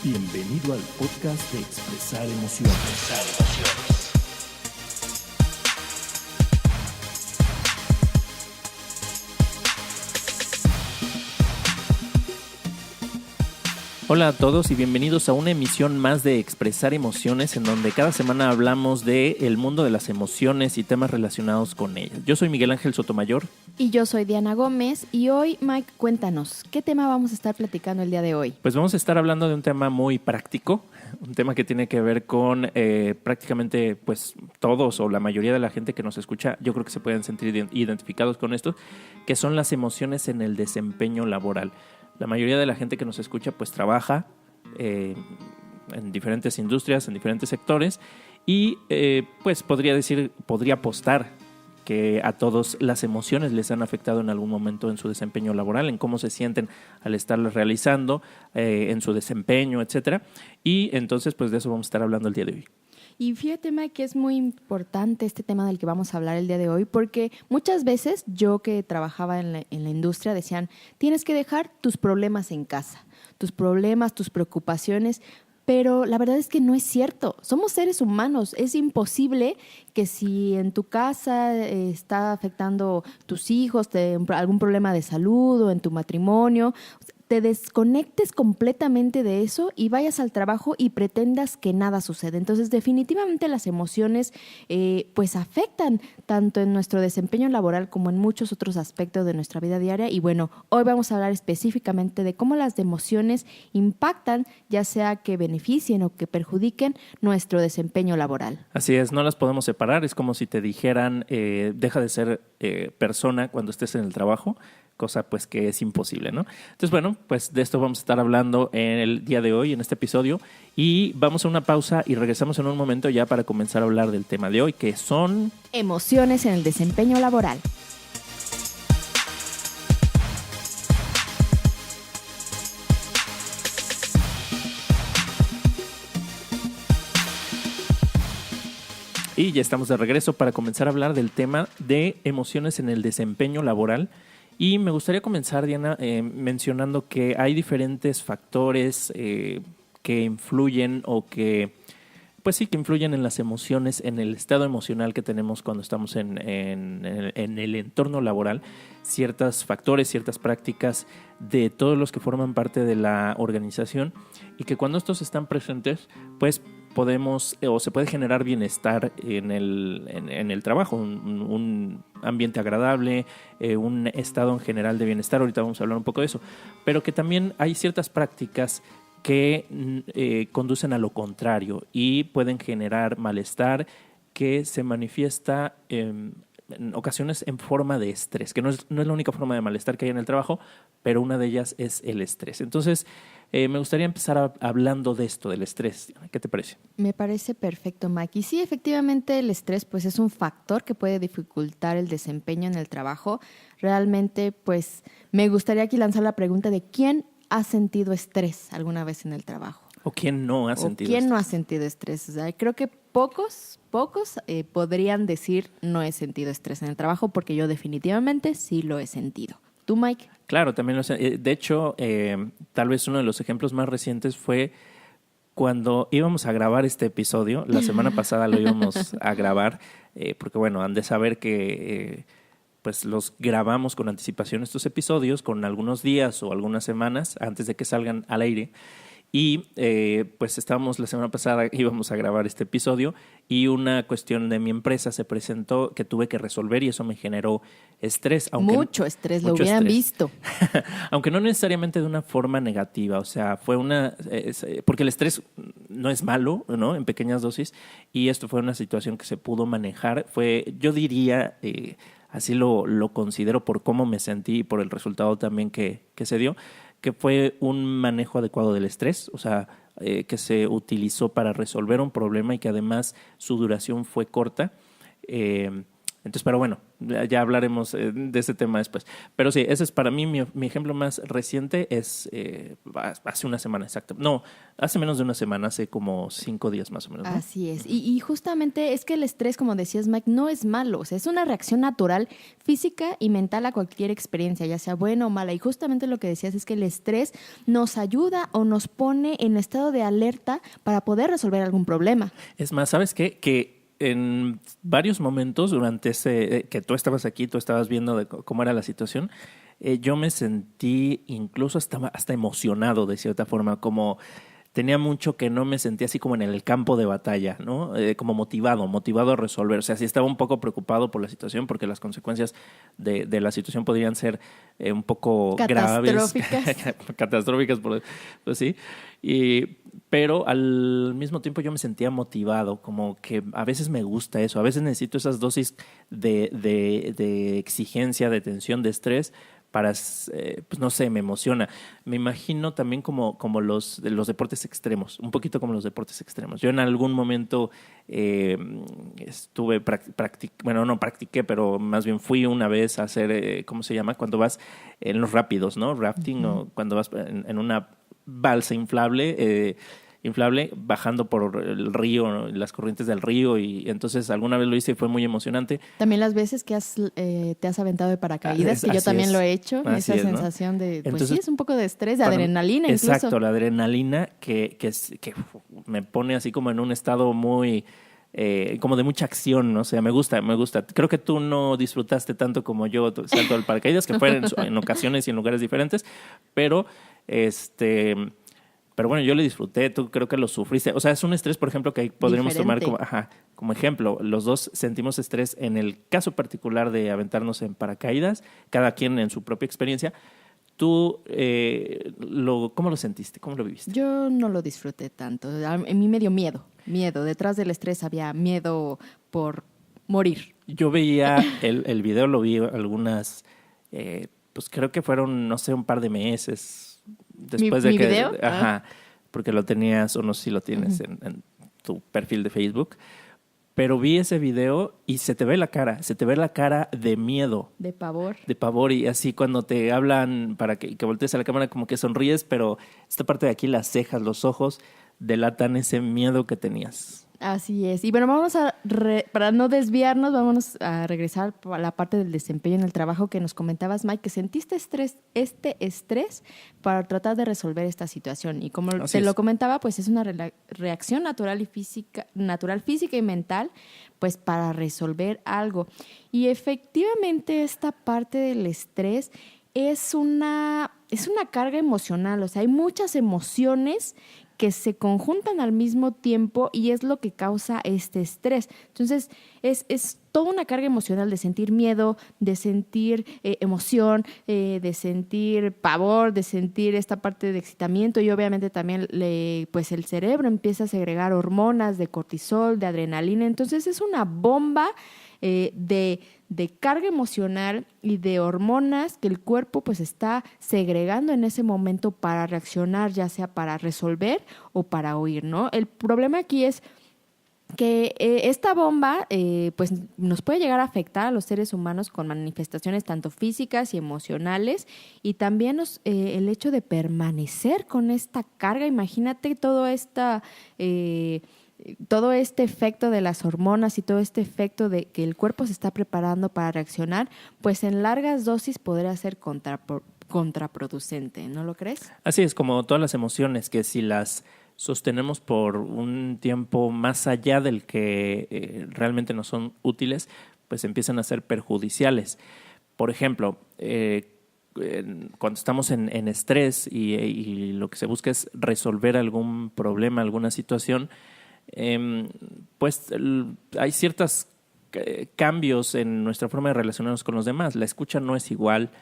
Bienvenido al podcast de Expresar Emociones. Hola a todos y bienvenidos a una emisión más de Expresar Emociones, en donde cada semana hablamos del mundo de las emociones y temas relacionados con ellas. Yo soy Miguel Ángel Sotomayor. Y yo soy Diana Gómez y hoy, Mike, cuéntanos, ¿qué tema vamos a estar platicando el día de hoy? Pues vamos a estar hablando de un tema muy práctico, un tema que tiene que ver con prácticamente pues todos o la mayoría de la gente que nos escucha, yo creo que se pueden sentir identificados con esto, que son las emociones en el desempeño laboral. La mayoría de la gente que nos escucha pues trabaja en diferentes industrias, en diferentes sectores y pues podría apostar que a todos las emociones les han afectado en algún momento en su desempeño laboral, en cómo se sienten al estarlas realizando, en su desempeño, etcétera. Y entonces pues de eso vamos a estar hablando el día de hoy. Y fíjate, Mike, que es muy importante este tema del que vamos a hablar el día de hoy, porque muchas veces yo que trabajaba en la industria decían, tienes que dejar tus problemas en casa, tus problemas, tus preocupaciones, pero la verdad es que no es cierto. Somos seres humanos. Es imposible que si en tu casa está afectando tus hijos, algún problema de salud o en tu matrimonio, te desconectes completamente de eso y vayas al trabajo y pretendas que nada sucede. Entonces, definitivamente las emociones pues afectan tanto en nuestro desempeño laboral como en muchos otros aspectos de nuestra vida diaria. Y bueno, hoy vamos a hablar específicamente de cómo las emociones impactan, ya sea que beneficien o que perjudiquen nuestro desempeño laboral. Así es, no las podemos separar. Es como si te dijeran, deja de ser persona cuando estés en el trabajo, cosa pues que es imposible, ¿no? Entonces, bueno, pues de esto vamos a estar hablando en el día de hoy, en este episodio, y vamos a una pausa y regresamos en un momento ya para comenzar a hablar del tema de hoy, que son... emociones en el desempeño laboral. Y ya estamos de regreso para comenzar a hablar del tema de emociones en el desempeño laboral. Y me gustaría comenzar, Diana, mencionando que hay diferentes factores que influyen o que, pues sí, que influyen en las emociones, en el estado emocional que tenemos cuando estamos en el entorno laboral. Ciertos factores, ciertas prácticas de todos los que forman parte de la organización y que cuando estos están presentes, pues podemos o se puede generar bienestar en el trabajo, un ambiente agradable, un estado en general de bienestar. Ahorita vamos a hablar un poco de eso, pero que también hay ciertas prácticas que conducen a lo contrario y pueden generar malestar que se manifiesta en ocasiones en forma de estrés, que no es la única forma de malestar que hay en el trabajo, pero una de ellas es el estrés. Entonces, me gustaría empezar hablando de esto, del estrés. ¿Qué te parece? Me parece perfecto, Mike. Y sí, efectivamente, el estrés pues, es un factor que puede dificultar el desempeño en el trabajo. Realmente, pues, me gustaría aquí lanzar la pregunta de ¿quién ha sentido estrés alguna vez en el trabajo? ¿O quién no ha sentido estrés? ¿Quién no ha sentido estrés? O sea, creo que pocos podrían decir no he sentido estrés en el trabajo, porque yo definitivamente sí lo he sentido. ¿Tú, Mike? Claro, también lo sé. De hecho, tal vez uno de los ejemplos más recientes fue cuando íbamos a grabar este episodio. La semana pasada lo íbamos a grabar, porque bueno, han de saber que pues los grabamos con anticipación estos episodios, con algunos días o algunas semanas antes de que salgan al aire. Y pues estábamos la semana pasada, íbamos a grabar este episodio y una cuestión de mi empresa se presentó que tuve que resolver y eso me generó estrés. Mucho estrés, lo hubieran visto. Aunque no necesariamente de una forma negativa, o sea, fue porque el estrés no es malo, ¿no? En pequeñas dosis, y esto fue una situación que se pudo manejar. Yo diría, así lo considero por cómo me sentí y por el resultado también que se dio, que fue un manejo adecuado del estrés, o sea, que se utilizó para resolver un problema y que además su duración fue corta. Entonces, pero bueno, ya hablaremos de ese tema después. Pero sí, ese es para mí mi ejemplo más reciente, es hace una semana exacta. No, hace menos de una semana, hace como 5 días más o menos, ¿no? Así es. Y justamente es que el estrés, como decías, Mike, no es malo. O sea, es una reacción natural, física y mental a cualquier experiencia, ya sea buena o mala. Y justamente lo que decías es que el estrés nos ayuda o nos pone en estado de alerta para poder resolver algún problema. Es más, ¿sabes qué? Que en varios momentos durante ese que tú estabas aquí, tú estabas viendo de cómo era la situación, yo me sentí incluso hasta emocionado de cierta forma, como tenía mucho que no me sentía así como en el campo de batalla, ¿no? Como motivado a resolver. O sea, sí estaba un poco preocupado por la situación porque las consecuencias de la situación podrían ser un poco graves. Catastróficas, pues sí. Pero al mismo tiempo yo me sentía motivado, como que a veces me gusta eso, a veces necesito esas dosis de exigencia, de tensión, de estrés para, pues no sé, me emociona. Me imagino también como los deportes extremos, un poquito como los deportes extremos. Yo en algún momento estuve, bueno, no practiqué, pero más bien fui una vez a hacer, ¿cómo se llama? Cuando vas en los rápidos, ¿no? Rafting, o cuando vas en una balsa inflable bajando por el río, ¿no? Las corrientes del río, y entonces alguna vez lo hice y fue muy emocionante. También las veces que te has aventado de paracaídas, que yo también lo he hecho, esa sensación, ¿no? De, pues entonces, sí, es un poco de estrés, de adrenalina incluso. Exacto, la adrenalina que me pone así como en un estado muy... como de mucha acción, ¿no? O sea, me gusta. Creo que tú no disfrutaste tanto como yo salto del paracaídas, que fue en ocasiones y en lugares diferentes, pero pero bueno, yo lo disfruté, tú creo que lo sufriste. O sea, es un estrés, por ejemplo, que podríamos tomar como ejemplo. Los dos sentimos estrés en el caso particular de aventarnos en paracaídas, cada quien en su propia experiencia. ¿Tú cómo lo sentiste? ¿Cómo lo viviste? Yo no lo disfruté tanto. A mí me dio miedo. Detrás del estrés había miedo por morir. Yo veía el video, lo vi algunas, pues creo que fueron, no sé, un par de meses después de ¿Mi que... video? Ajá, porque lo tenías, o no sé si lo tienes en tu perfil de Facebook. Pero vi ese video y se te ve la cara de miedo. De pavor. De pavor, y así cuando te hablan para que voltees a la cámara como que sonríes, pero esta parte de aquí, las cejas, los ojos, delatan ese miedo que tenías. Así es. Y bueno, para no desviarnos, vámonos a regresar a la parte del desempeño en el trabajo que nos comentabas, Mike, que sentiste este estrés para tratar de resolver esta situación. Y como te lo comentaba, pues es una reacción natural física y mental, pues para resolver algo. Y efectivamente esta parte del estrés es una carga emocional. O sea, hay muchas emociones que se conjuntan al mismo tiempo y es lo que causa este estrés. Entonces, es toda una carga emocional de sentir miedo, de sentir emoción, de sentir pavor, de sentir esta parte de excitamiento, y obviamente también pues el cerebro empieza a segregar hormonas de cortisol, de adrenalina. Entonces, es una bomba de carga emocional y de hormonas que el cuerpo pues está segregando en ese momento para reaccionar, ya sea para resolver o para huir, ¿no? El problema aquí es que esta bomba pues nos puede llegar a afectar a los seres humanos con manifestaciones tanto físicas y emocionales, y también el hecho de permanecer con esta carga. Imagínate todo este efecto de las hormonas y todo este efecto de que el cuerpo se está preparando para reaccionar, pues en largas dosis podría ser contraproducente, ¿no lo crees? Así es, como todas las emociones, que si las sostenemos por un tiempo más allá del que realmente nos son útiles, pues empiezan a ser perjudiciales. Por ejemplo, cuando estamos en estrés y lo que se busca es resolver algún problema, alguna situación, pues hay ciertos cambios en nuestra forma de relacionarnos con los demás. La escucha no es igual.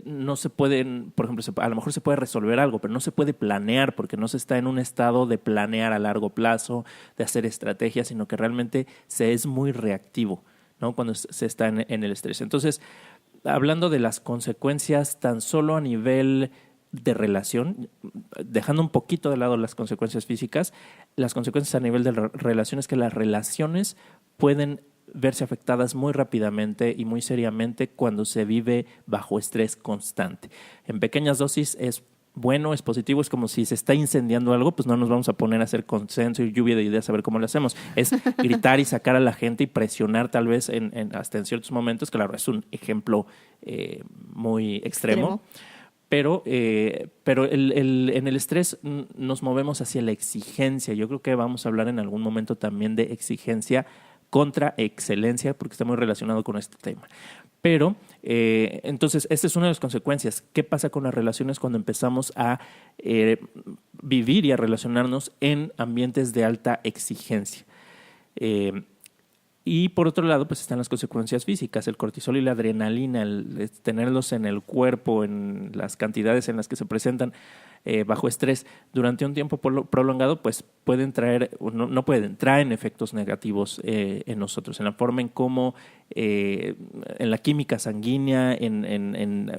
No se pueden, por ejemplo, a lo mejor se puede resolver algo, pero no se puede planear porque no se está en un estado de planear a largo plazo, de hacer estrategias, sino que realmente se es muy reactivo, ¿no? Cuando se está en el estrés. Entonces, hablando de las consecuencias tan solo a nivel de relación, dejando un poquito de lado las consecuencias físicas, las consecuencias a nivel de relación es que las relaciones pueden verse afectadas muy rápidamente y muy seriamente cuando se vive bajo estrés constante. En pequeñas dosis es bueno, es positivo, es como si se está incendiando algo, pues no nos vamos a poner a hacer consenso y lluvia de ideas a ver cómo lo hacemos. Es gritar y sacar a la gente y presionar tal vez hasta en ciertos momentos. Claro, es un ejemplo muy extremo. Pero en el estrés nos movemos hacia la exigencia. Yo creo que vamos a hablar en algún momento también de exigencia contra excelencia, porque está muy relacionado con este tema. Pero, entonces, esta es una de las consecuencias. ¿Qué pasa con las relaciones cuando empezamos a vivir y a relacionarnos en ambientes de alta exigencia? Y por otro lado, pues están las consecuencias físicas, el cortisol y la adrenalina, el tenerlos en el cuerpo, en las cantidades en las que se presentan bajo estrés durante un tiempo prolongado, pues pueden traer, traen efectos negativos en nosotros, en la forma en cómo, en la química sanguínea,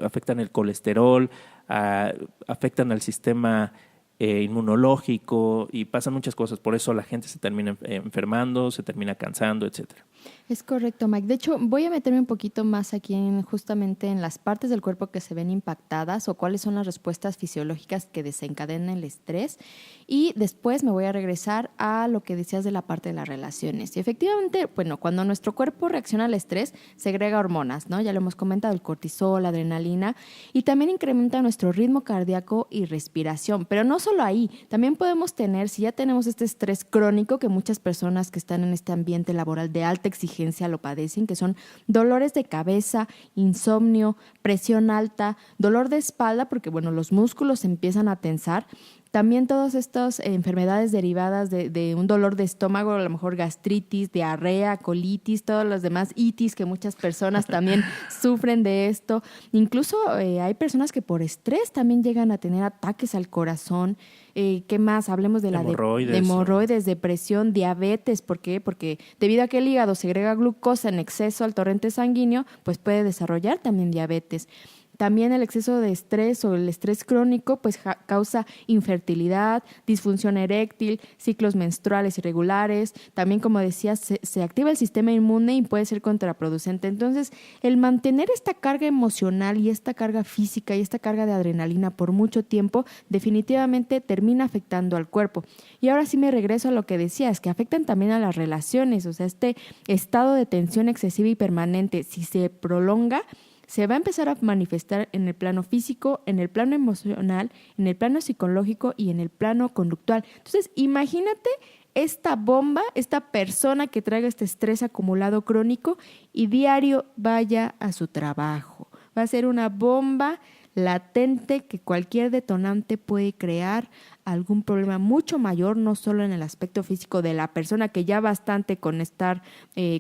afectan el colesterol, afectan al sistema inmunológico y pasan muchas cosas. Por eso la gente se termina enfermando, se termina cansando, etcétera. Es correcto, Mike. De hecho, voy a meterme un poquito más aquí justamente en las partes del cuerpo que se ven impactadas o cuáles son las respuestas fisiológicas que desencadenan el estrés. Y después me voy a regresar a lo que decías de la parte de las relaciones. Y efectivamente, bueno, cuando nuestro cuerpo reacciona al estrés, segrega hormonas, ¿no? Ya lo hemos comentado, el cortisol, la adrenalina, y también incrementa nuestro ritmo cardíaco y respiración. Pero no solo ahí, también podemos tener, si ya tenemos este estrés crónico, que muchas personas que están en este ambiente laboral de alta exigencia lo padecen, que son dolores de cabeza, insomnio, presión alta, dolor de espalda, porque bueno, los músculos se empiezan a tensar. También todas estas enfermedades derivadas de un dolor de estómago, a lo mejor gastritis, diarrea, colitis, todas las demás itis que muchas personas también sufren de esto. Incluso hay personas que por estrés también llegan a tener ataques al corazón. ¿Qué más? Hablemos de hemorroides, depresión, diabetes. ¿Por qué? Porque debido a que el hígado segrega glucosa en exceso al torrente sanguíneo, pues puede desarrollar también diabetes. También el exceso de estrés o el estrés crónico pues causa infertilidad, disfunción eréctil, ciclos menstruales irregulares. También, como decías, se activa el sistema inmune y puede ser contraproducente. Entonces, el mantener esta carga emocional y esta carga física y esta carga de adrenalina por mucho tiempo definitivamente termina afectando al cuerpo. Y ahora sí me regreso a lo que decías, que afectan también a las relaciones. O sea, este estado de tensión excesiva y permanente, si se prolonga, se va a empezar a manifestar en el plano físico, en el plano emocional, en el plano psicológico y en el plano conductual. Entonces, imagínate esta bomba, esta persona que traiga este estrés acumulado crónico y diario vaya a su trabajo. Va a ser una bomba latente que cualquier detonante puede crear algún problema mucho mayor, no solo en el aspecto físico de la persona, que ya bastante con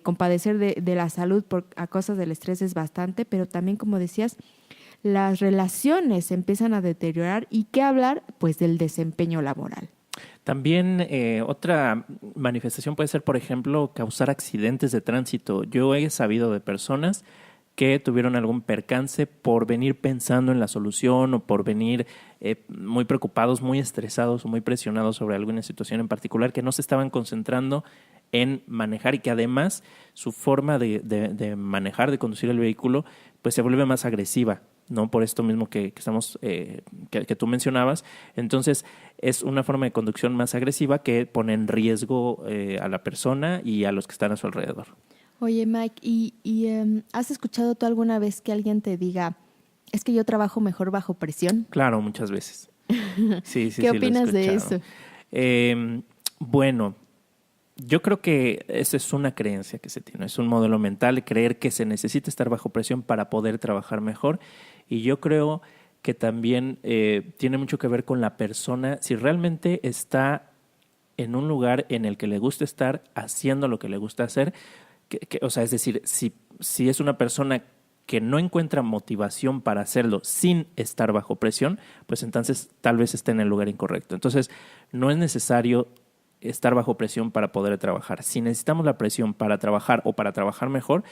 con padecer de la salud a causa del estrés es bastante, pero también, como decías, las relaciones se empiezan a deteriorar. ¿Y qué hablar? Pues del desempeño laboral. También otra manifestación puede ser, por ejemplo, causar accidentes de tránsito. Yo he sabido de personas que tuvieron algún percance por venir pensando en la solución o por venir muy preocupados, muy estresados o muy presionados sobre alguna situación en particular, que no se estaban concentrando en manejar y que además su forma de manejar, de conducir el vehículo, pues se vuelve más agresiva, ¿no? Por esto mismo que tú mencionabas. Entonces, es una forma de conducción más agresiva que pone en riesgo a la persona y a los que están a su alrededor. Oye, Mike, ¿has escuchado tú alguna vez que alguien te diga, es que yo trabajo mejor bajo presión? Claro, muchas veces. Sí, ¿Qué opinas de eso? Bueno, yo creo que esa es una creencia que se tiene, es un modelo mental, creer que se necesita estar bajo presión para poder trabajar mejor. Y yo creo que también tiene mucho que ver con la persona, si realmente está en un lugar en el que le gusta estar, haciendo lo que le gusta hacer. O sea, es decir, si es una persona que no encuentra motivación para hacerlo sin estar bajo presión, pues entonces tal vez esté en el lugar incorrecto. Entonces, no es necesario estar bajo presión para poder trabajar. Si necesitamos la presión para trabajar o para trabajar mejor,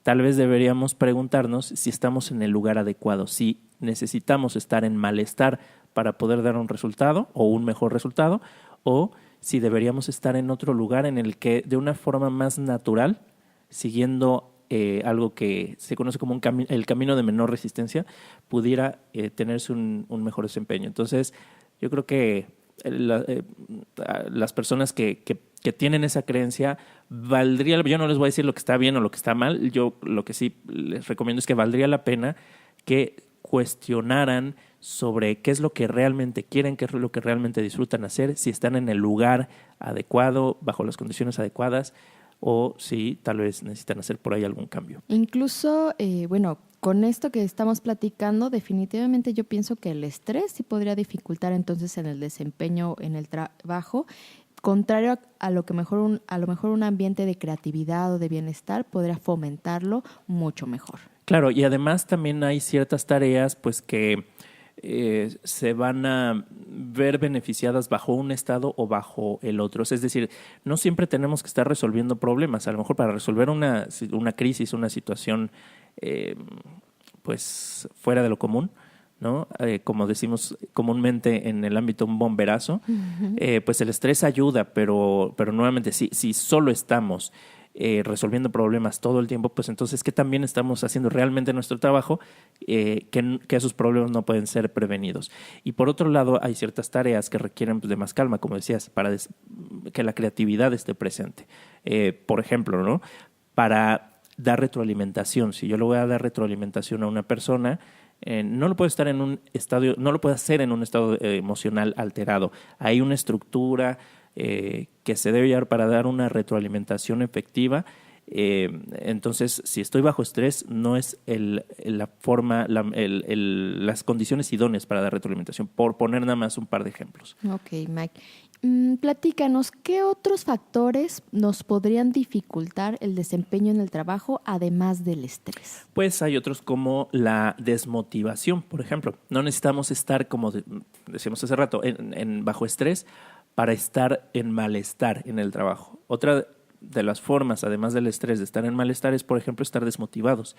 tal vez deberíamos preguntarnos si estamos en el lugar adecuado, si necesitamos estar en malestar para poder dar un resultado o un mejor resultado, o si deberíamos estar en otro lugar en el que de una forma más natural siguiendo algo que se conoce como el camino de menor resistencia, pudiera tenerse un mejor desempeño. Entonces, yo creo que las personas que tienen esa creencia, yo no les voy a decir lo que está bien o lo que está mal, yo lo que sí les recomiendo es que valdría la pena que cuestionaran sobre qué es lo que realmente quieren, qué es lo que realmente disfrutan hacer, si están en el lugar adecuado, bajo las condiciones adecuadas, o si tal vez necesitan hacer por ahí algún cambio. Incluso, bueno, con esto que estamos platicando, definitivamente yo pienso que el estrés sí podría dificultar entonces en el desempeño en el trabajo, contrario a lo que a lo mejor un ambiente de creatividad o de bienestar podría fomentarlo mucho mejor. Claro, y además también hay ciertas tareas pues que se van a ver beneficiadas bajo un estado o bajo el otro. Es decir, no siempre tenemos que estar resolviendo problemas. A lo mejor para resolver una crisis, una situación pues fuera de lo común, ¿no? Como decimos comúnmente en el ámbito un bomberazo, pues el estrés ayuda, pero nuevamente si solo estamos resolviendo problemas todo el tiempo, pues entonces, ¿qué también estamos haciendo realmente nuestro trabajo? Que esos problemas no pueden ser prevenidos. Y por otro lado, hay ciertas tareas que requieren pues, de más calma, como decías, para que la creatividad esté presente. Por ejemplo, ¿no? Para dar retroalimentación. Si yo le voy a dar retroalimentación a una persona, no lo puede estar en un estado, no lo puede hacer en un estado emocional alterado. Hay una estructura que se debe llevar para dar una retroalimentación efectiva. Entonces, si estoy bajo estrés, no es la forma, las condiciones idóneas para dar retroalimentación, por poner nada más un par de ejemplos. Ok, Mike. Platícanos, ¿qué otros factores nos podrían dificultar el desempeño en el trabajo además del estrés? Pues hay otros como la desmotivación, por ejemplo. No necesitamos estar, como decíamos hace rato, bajo estrés para estar en malestar en el trabajo. Otra de las formas, además del estrés, de estar en malestar es, por ejemplo, estar desmotivados.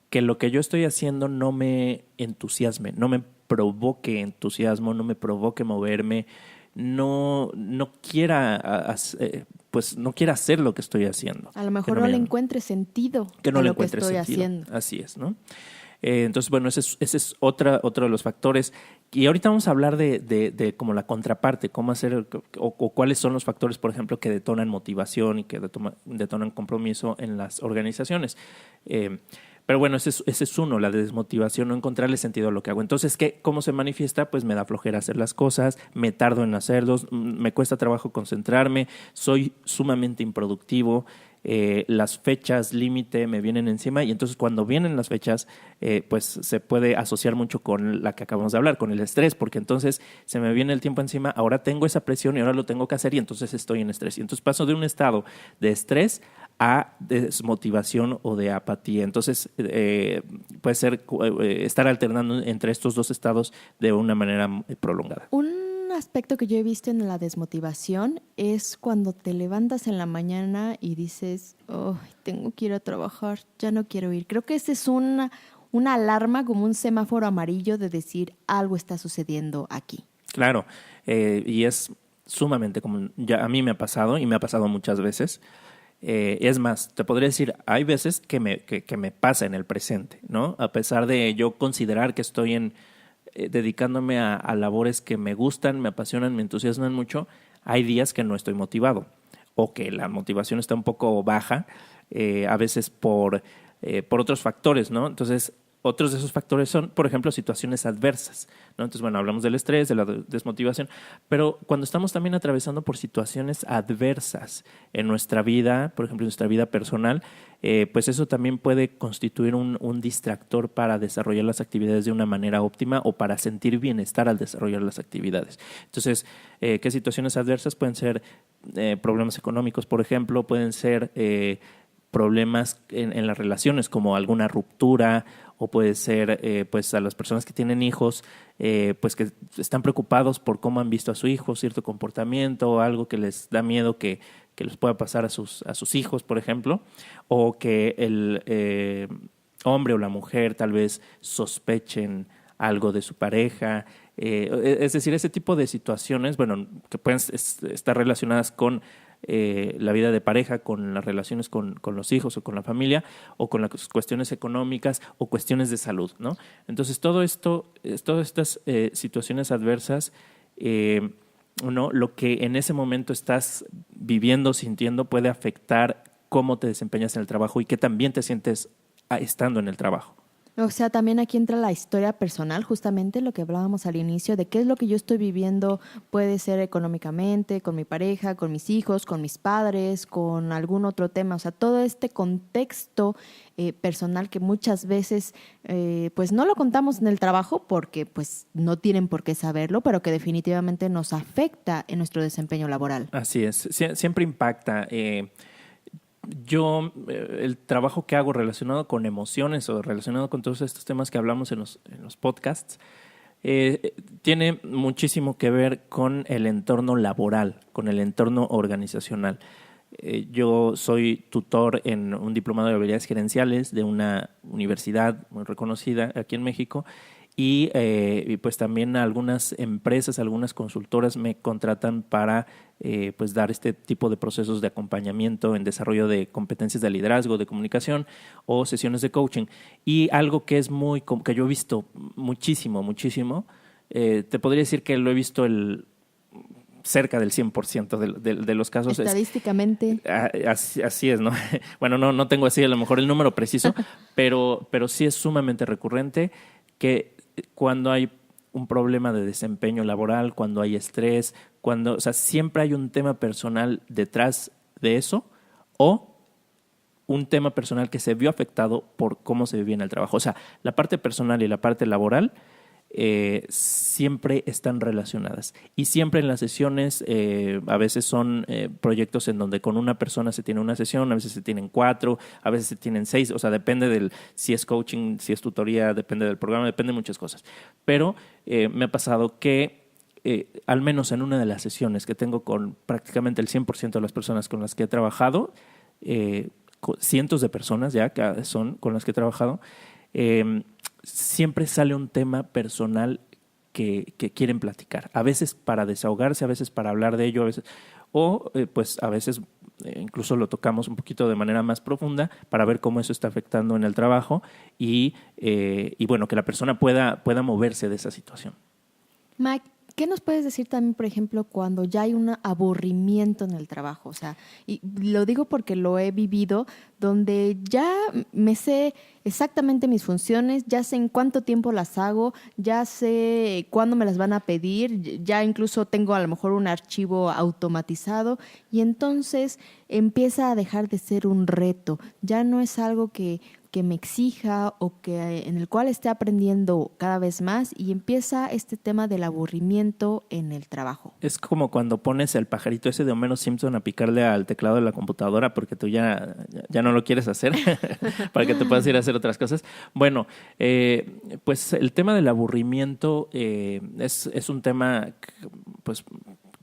Que lo que yo estoy haciendo no me entusiasme, no me provoque entusiasmo, no me provoque moverme, no quiera pues no quiera hacer lo que estoy haciendo. A lo mejor no le encuentre sentido a lo que estoy haciendo. Así es, ¿no? Entonces, bueno, ese es otro de los factores. Y ahorita vamos a hablar de como la contraparte, cómo hacer o cuáles son los factores, por ejemplo, que detonan motivación y que detonan compromiso en las organizaciones. Pero bueno, ese es uno, la desmotivación, no encontrarle sentido a lo que hago. Entonces, ¿cómo se manifiesta? Pues me da flojera hacer las cosas, me tardo en hacerlos, me cuesta trabajo concentrarme, soy sumamente improductivo, las fechas límite me vienen encima y entonces cuando vienen las fechas, pues se puede asociar mucho con la que acabamos de hablar, con el estrés, porque entonces se me viene el tiempo encima, ahora tengo esa presión y ahora lo tengo que hacer y entonces estoy en estrés. Y entonces paso de un estado de estrés a desmotivación o de apatía. Entonces, puede ser estar alternando entre estos dos estados de una manera prolongada. Un aspecto que yo he visto en la desmotivación es cuando te levantas en la mañana y dices, oh, tengo que ir a trabajar, ya no quiero ir. Creo que esa es una alarma, como un semáforo amarillo de decir algo está sucediendo aquí. Claro, y es sumamente común. Ya a mí me ha pasado y me ha pasado muchas veces. Es más, te podría decir, hay veces que me pasa en el presente, ¿no? A pesar de yo considerar que estoy dedicándome a labores que me gustan, me apasionan, me entusiasman mucho, hay días que no estoy motivado o que la motivación está un poco baja, a veces por otros factores, ¿no? Entonces, otros de esos factores son, por ejemplo, situaciones adversas, ¿no? Entonces, bueno, hablamos del estrés, de la desmotivación, pero cuando estamos también atravesando por situaciones adversas en nuestra vida, por ejemplo, en nuestra vida personal, pues eso también puede constituir un distractor para desarrollar las actividades de una manera óptima o para sentir bienestar al desarrollar las actividades. Entonces, ¿qué situaciones adversas? Pueden ser problemas económicos, por ejemplo, pueden ser problemas en las relaciones como alguna ruptura o puede ser pues a las personas que tienen hijos pues que están preocupados por cómo han visto a su hijo, cierto comportamiento o algo que les da miedo que les pueda pasar a sus hijos, por ejemplo, o que el hombre o la mujer tal vez sospechen algo de su pareja. Es decir, ese tipo de situaciones, bueno, que pueden estar relacionadas con la vida de pareja, con las relaciones con los hijos o con la familia, o con las cuestiones económicas o cuestiones de salud, ¿no? Entonces, todas estas situaciones adversas, ¿no? Lo que en ese momento estás viviendo, sintiendo, puede afectar cómo te desempeñas en el trabajo y qué también te sientes estando en el trabajo. O sea, también aquí entra la historia personal, justamente lo que hablábamos al inicio, de qué es lo que yo estoy viviendo, puede ser económicamente, con mi pareja, con mis hijos, con mis padres, con algún otro tema. O sea, todo este contexto personal que muchas veces pues no lo contamos en el trabajo porque pues no tienen por qué saberlo, pero que definitivamente nos afecta en nuestro desempeño laboral. Así es, siempre impacta. Yo, el trabajo que hago relacionado con emociones o relacionado con todos estos temas que hablamos en los podcasts, tiene muchísimo que ver con el entorno laboral, con el entorno organizacional. Yo soy tutor en un diplomado de habilidades gerenciales de una universidad muy reconocida aquí en México y pues también algunas empresas, algunas consultoras me contratan para pues dar este tipo de procesos de acompañamiento en desarrollo de competencias de liderazgo, de comunicación o sesiones de coaching. Y algo que es que yo he visto muchísimo, te podría decir que lo he visto cerca del 100% de los casos. Estadísticamente. Así es, ¿no? Bueno, no tengo así a lo mejor el número preciso, pero sí es sumamente recurrente que cuando hay un problema de desempeño laboral, cuando hay estrés, o sea, siempre hay un tema personal detrás de eso o un tema personal que se vio afectado por cómo se vivía en el trabajo. O sea, la parte personal y la parte laboral siempre están relacionadas. Y siempre en las sesiones, a veces son proyectos en donde con una persona se tiene una sesión, a veces se tienen 4, a veces se tienen 6, o sea, depende si es coaching, si es tutoría, depende del programa, depende de muchas cosas. Pero me ha pasado que al menos en una de las sesiones que tengo con prácticamente el 100% de las personas con las que he trabajado, cientos de personas ya que son con las que he trabajado, siempre sale un tema personal que quieren platicar. A veces para desahogarse, a veces para hablar de ello, a veces, o pues a veces incluso lo tocamos un poquito de manera más profunda para ver cómo eso está afectando en el trabajo y bueno, que la persona pueda moverse de esa situación. Mike, ¿qué nos puedes decir también, por ejemplo, cuando ya hay un aburrimiento en el trabajo? O sea, y lo digo porque lo he vivido, donde ya me sé exactamente mis funciones, ya sé en cuánto tiempo las hago, ya sé cuándo me las van a pedir, ya incluso tengo a lo mejor un archivo automatizado y entonces empieza a dejar de ser un reto. Ya no es algo que me exija o en el cual esté aprendiendo cada vez más y empieza este tema del aburrimiento en el trabajo. Es como cuando pones el pajarito ese de Homero Simpson a picarle al teclado de la computadora porque tú ya no lo quieres hacer para que te puedas ir a hacer otras cosas. Bueno, pues el tema del aburrimiento es un tema pues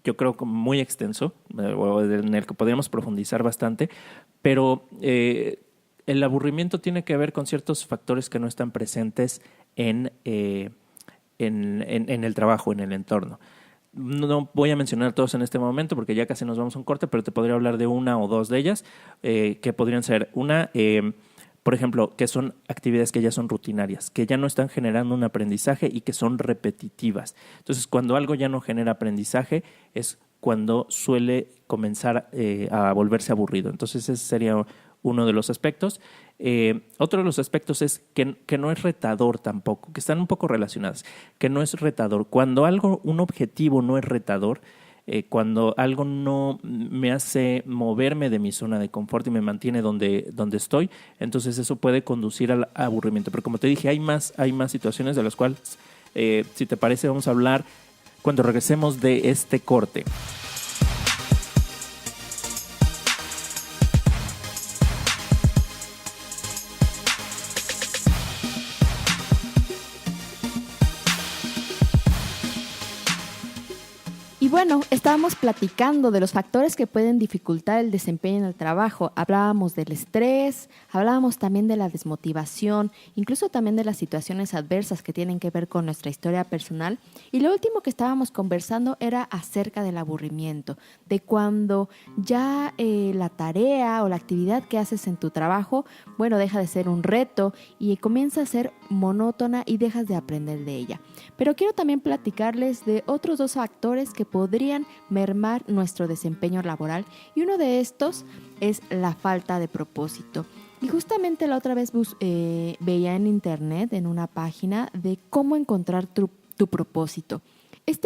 yo creo muy extenso en el que podríamos profundizar bastante, pero el aburrimiento tiene que ver con ciertos factores que no están presentes en el trabajo, en el entorno. No voy a mencionar todos en este momento porque ya casi nos vamos a un corte, pero te podría hablar de una o dos de ellas que podrían ser una, por ejemplo, que son actividades que ya son rutinarias, que ya no están generando un aprendizaje y que son repetitivas. Entonces, cuando algo ya no genera aprendizaje es cuando suele comenzar a volverse aburrido. Entonces, ese sería uno de los aspectos. Otro de los aspectos es que no es retador tampoco, que están un poco relacionadas, que no es retador. Cuando un objetivo no es retador, cuando algo no me hace moverme de mi zona de confort y me mantiene donde estoy, entonces eso puede conducir al aburrimiento. Pero como te dije, hay más situaciones de las cuales, si te parece, vamos a hablar cuando regresemos de este corte. bueno, estábamos platicando de los factores que pueden dificultar el desempeño en el trabajo. Hablábamos del estrés, hablábamos también de la desmotivación, incluso también de las situaciones adversas que tienen que ver con nuestra historia personal. Y lo último que estábamos conversando era acerca del aburrimiento, de cuando ya la tarea o la actividad que haces en tu trabajo, bueno, deja de ser un reto y comienza a ser monótona y dejas de aprender de ella. Pero quiero también platicarles de otros dos factores que podrían mermar nuestro desempeño laboral, y uno de estos es la falta de propósito. Y justamente la otra vez veía en internet, en una página, de cómo encontrar tu propósito.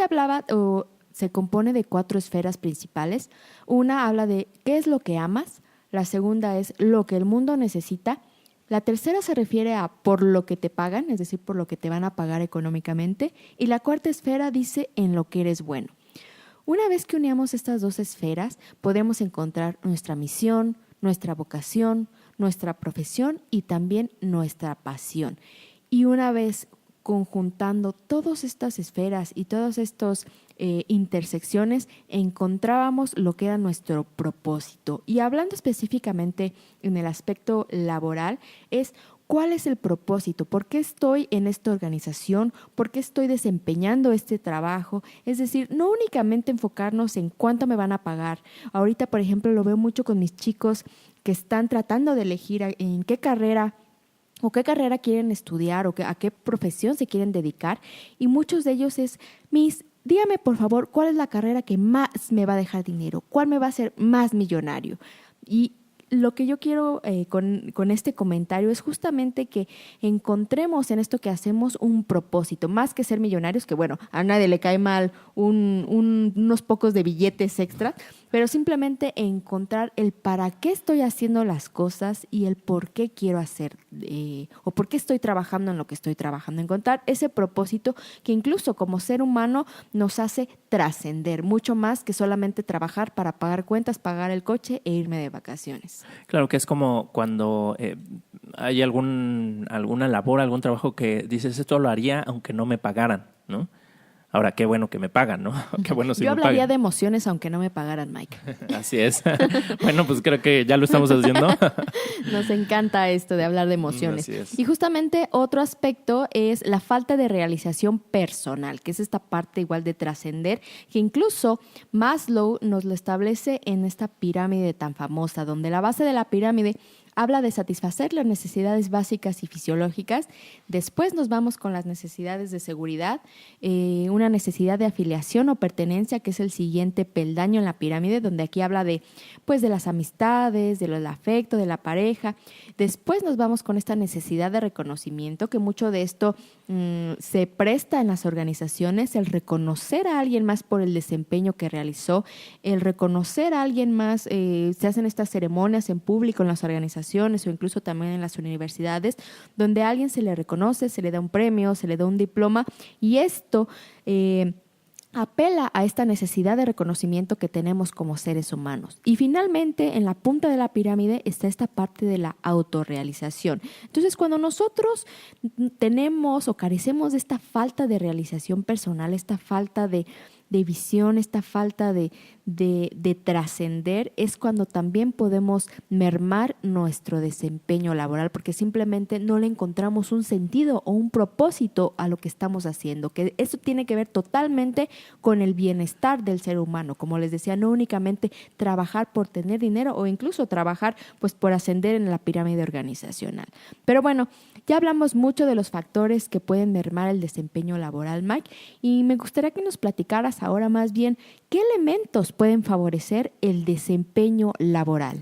Hablaba o se compone de 4 esferas principales. Una habla de qué es lo que amas, la segunda es lo que el mundo necesita, la tercera se refiere a por lo que te pagan, es decir, por lo que te van a pagar económicamente, y la cuarta esfera dice en lo que eres bueno. Una vez que unamos estas 2 esferas, podemos encontrar nuestra misión, nuestra vocación, nuestra profesión y también nuestra pasión. Y una vez conjuntando todas estas esferas y todas estas intersecciones, encontrábamos lo que era nuestro propósito. Y hablando específicamente en el aspecto laboral, es ¿cuál es el propósito? ¿Por qué estoy en esta organización? ¿Por qué estoy desempeñando este trabajo? Es decir, no únicamente enfocarnos en cuánto me van a pagar. Ahorita, por ejemplo, lo veo mucho con mis chicos que están tratando de elegir en qué carrera quieren estudiar o a qué profesión se quieren dedicar. Y muchos de ellos es, dígame por favor, ¿cuál es la carrera que más me va a dejar dinero? ¿Cuál me va a hacer más millonario? Y lo que yo quiero con este comentario es justamente que encontremos en esto que hacemos un propósito, más que ser millonarios, que bueno, a nadie le cae mal unos pocos de billetes extra, pero simplemente encontrar el para qué estoy haciendo las cosas y el por qué quiero hacer o por qué estoy trabajando en lo que estoy trabajando. Encontrar ese propósito que incluso como ser humano nos hace trascender mucho más que solamente trabajar para pagar cuentas, pagar el coche e irme de vacaciones. Claro que es como cuando hay alguna labor, algún trabajo que dices, esto lo haría aunque no me pagaran, ¿no? Ahora, qué bueno que me pagan, ¿no? Qué bueno si Yo me hablaría pagan. de emociones aunque no me pagaran, Mike. Así es. Bueno, pues creo que ya lo estamos haciendo. Nos encanta esto de hablar de emociones. Así es. Y justamente otro aspecto es la falta de realización personal, que es esta parte igual de trascender, que incluso Maslow nos lo establece en esta pirámide tan famosa, donde la base de la pirámide habla de satisfacer las necesidades básicas y fisiológicas. Después nos vamos con las necesidades de seguridad, una necesidad de afiliación o pertenencia, que es el siguiente peldaño en la pirámide, donde aquí habla de las amistades, del afecto, de la pareja. Después nos vamos con esta necesidad de reconocimiento, que mucho de esto se presta en las organizaciones, el reconocer a alguien más por el desempeño que realizó, el reconocer a alguien más, se hacen estas ceremonias en público en las organizaciones o incluso también en las universidades, donde a alguien se le reconoce, se le da un premio, se le da un diploma, y esto apela a esta necesidad de reconocimiento que tenemos como seres humanos. Y finalmente, en la punta de la pirámide está esta parte de la autorrealización. Entonces, cuando nosotros tenemos o carecemos de esta falta de realización personal, esta falta de visión, esta falta de trascender, es cuando también podemos mermar nuestro desempeño laboral, porque simplemente no le encontramos un sentido o un propósito a lo que estamos haciendo, que eso tiene que ver totalmente con el bienestar del ser humano. Como les decía, no únicamente trabajar por tener dinero o incluso trabajar pues por ascender en la pirámide organizacional. Pero bueno, ya hablamos mucho de los factores que pueden mermar el desempeño laboral, Mike, y me gustaría que nos platicaras ahora más bien qué elementos pueden favorecer el desempeño laboral.